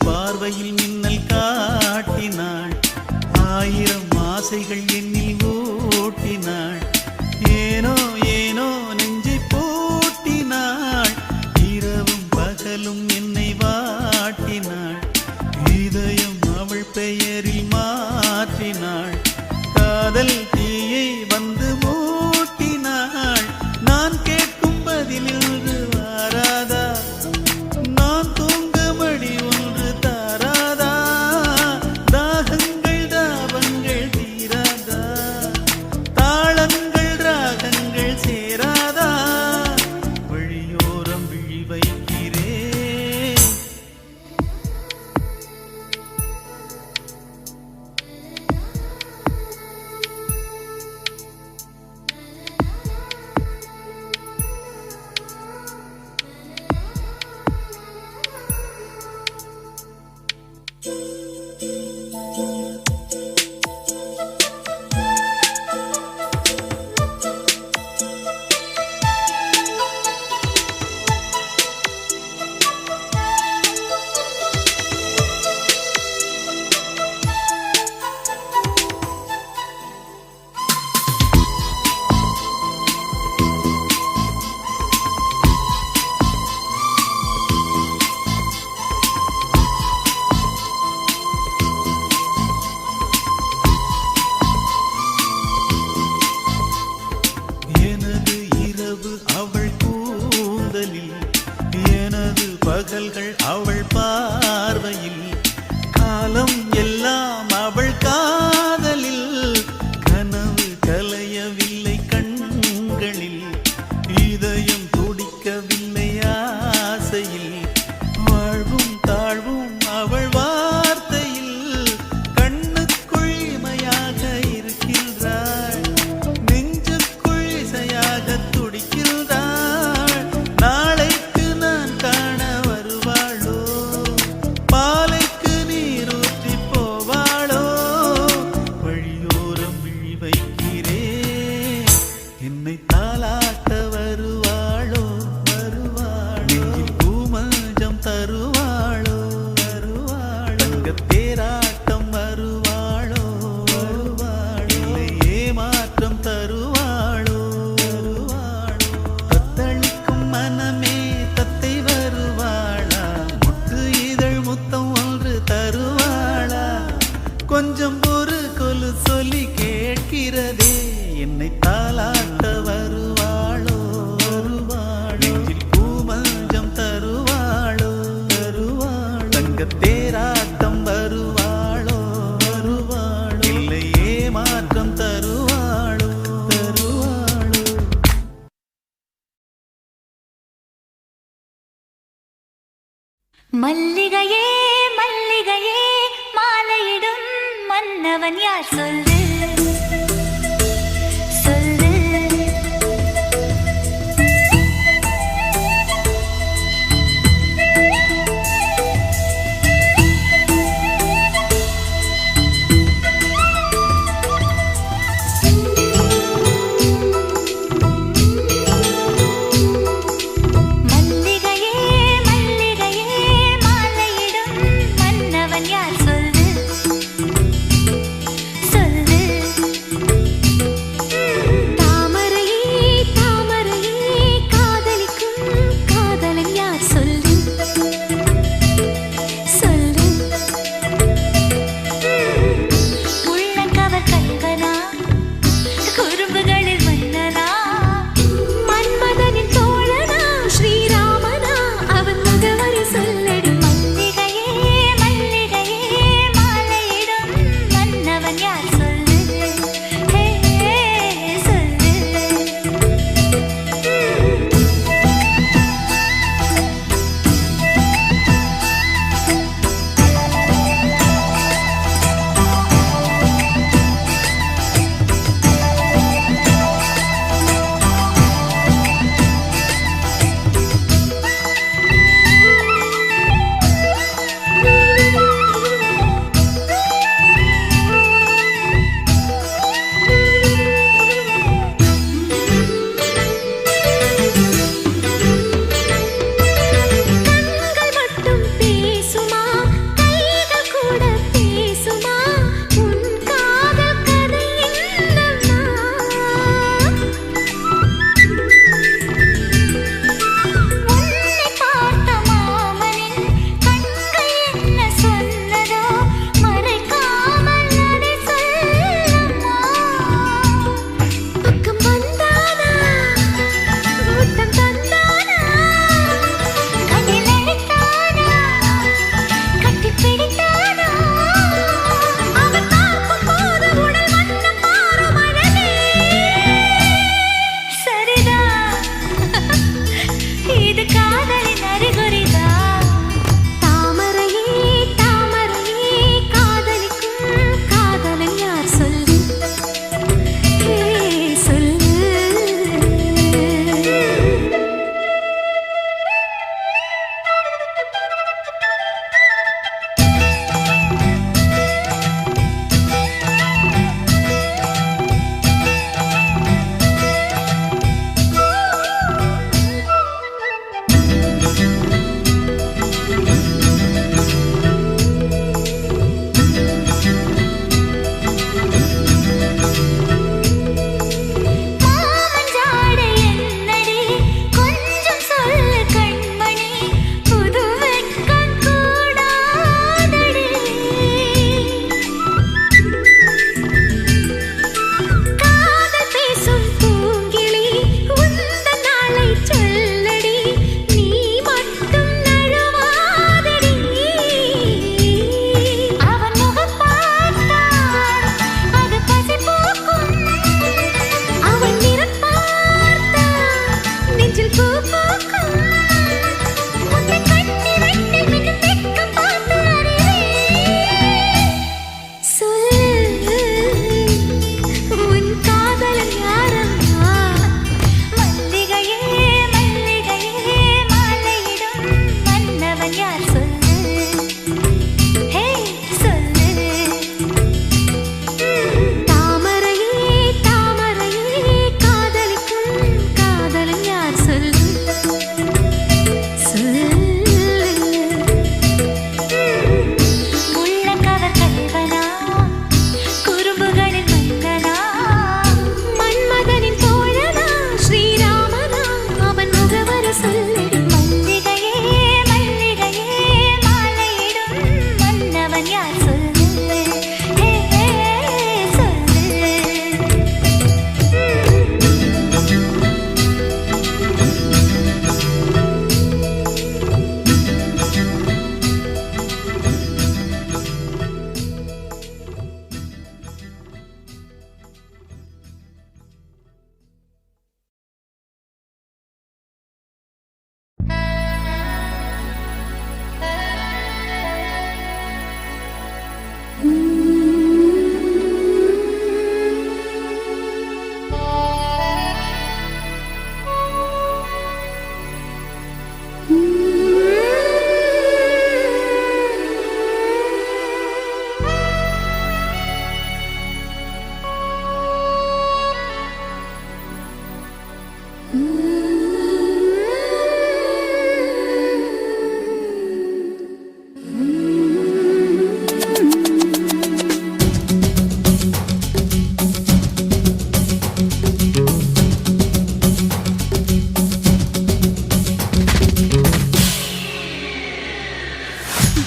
பார்வையில் மின்னல் காட்டினாள் ஆயிரம் ஆசைகள் எண்ணில் ஓட்டினாள் ஏனோ ஏனோ நெஞ்சை போட்டினாள் இரவும் பகலும் என்னை வாட்டினாள் இதயம் அவள் பெயரில் மாற்றினாள் காதல் தீயை வந்து மூட்டினாள் நான் கேட்கும் பதிலில் வாராதா நான் தூங்கமடி ஒன்று தாராதா தாகங்கள் தாபங்கள் தீராதா தாளங்கள் ராகங்கள் சேராதா வழியோரம் விழி வைக்கிறேன் எனது இரவு அவள் கூந்தலில் எனது பகல்கள் அவள் பார்வையில் காலம் எல்லாம் அவள் காதலில் கனவு கலையவில்லை கண்களில் இதயம் துடிக்கவில்லை ஆசையில் வாழ்வும் தாழ்வும் அவள் வார்த்தையில் கண்ணுக்குள் இமையாக இருக்கின்றாள் நெஞ்சுக்குள் இசையாக துடிக்கின்றாள் நாளைக்கு நான் காண வருவாளோ பாலைக்கு நீரூற்றி போவாளோ வழியோரம் விழி வைக்கிறேன் என்னை தாலாட்ட வருவாளோ நெஞ்சில் பூமஞ்சம் தருவாளோ தங்கத் தேராட்டம் வருவாளோ இல்லையே மாற்றம் தருவாளோ தத்தளிக்கும் மனமே தத்தை வருவாளா முட்டு இதழ் முத்தம் ஒன்று தருவாளா கொஞ்சம் ஒரு கொலு சொல்லி கேட்கிறதே என்னை தாலாட்ட வருவாளோ நெஞ்சில் பூமஞ்சம் தருவாளோ தங்கத் தேராட்டம் வருவாளோ இல்லையே மாற்றம் தருவாளோ
மல்லிகையே மல்லிகையே மாலையிடும் மன்னவன் யார் சொல்லு சொல்லு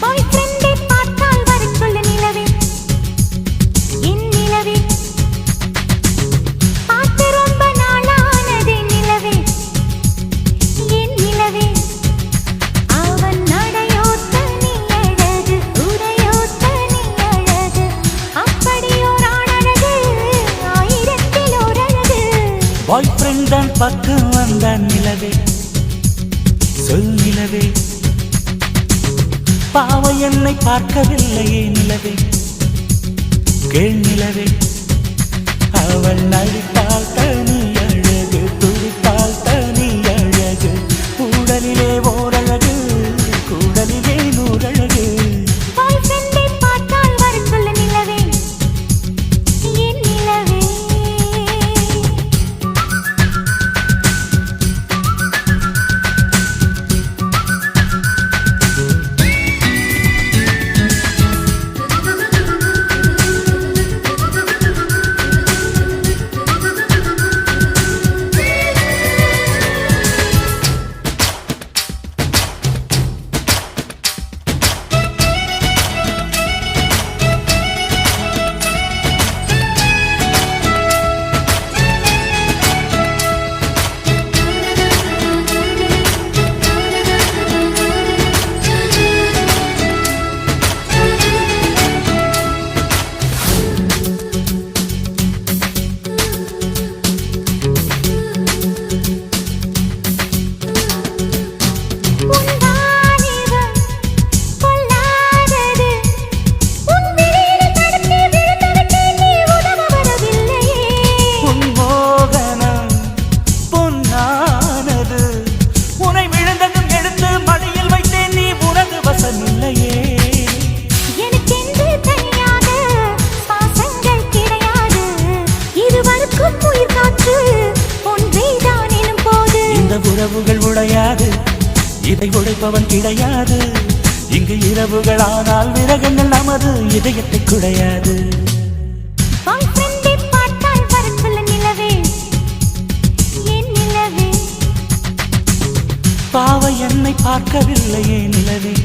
பாய் ஃப்ரெண்டை பார்த்தால் வர சொல்லு நிலவே என் நிலவே பார்த்து ரொம்ப நாளானதே நிலவே என் நிலவே அவன் நடையோ தனி அழகு உரையோ தனி அழகு அப்படியோர் ஆணழகு ஆயிரத்தில் ஓர் அழகு
பாய் ஃப்ரெண்ட் தான் பக்கம் வந்தான் நிலவே சொல் நிலவே பாவை என்னை பார்க்கவில்லையே நிலவே கேள் நிலவே அவள் நடித்தால் தனி அழகு துடித்தால் தனி அழகு கூடலிலே ஓரழகு கூடலிலே நூறழகு
பாய் ஃப்ரெண்டை பார்த்தால் வர சொல்லு நிலவே என் நிலவே
உறவுகள் உடையாது இதை உடைப்பவன் கிடையாது இங்கு இரவுகள் ஆனால் விரகங்கள் நமது இதயத்தை குடையாது
பாய் ஃப்ரெண்டை பார்த்தால் வர சொல்லு நிலவே என் நிலவே
பாவை என்னை பார்க்கவில்லையே நிலவே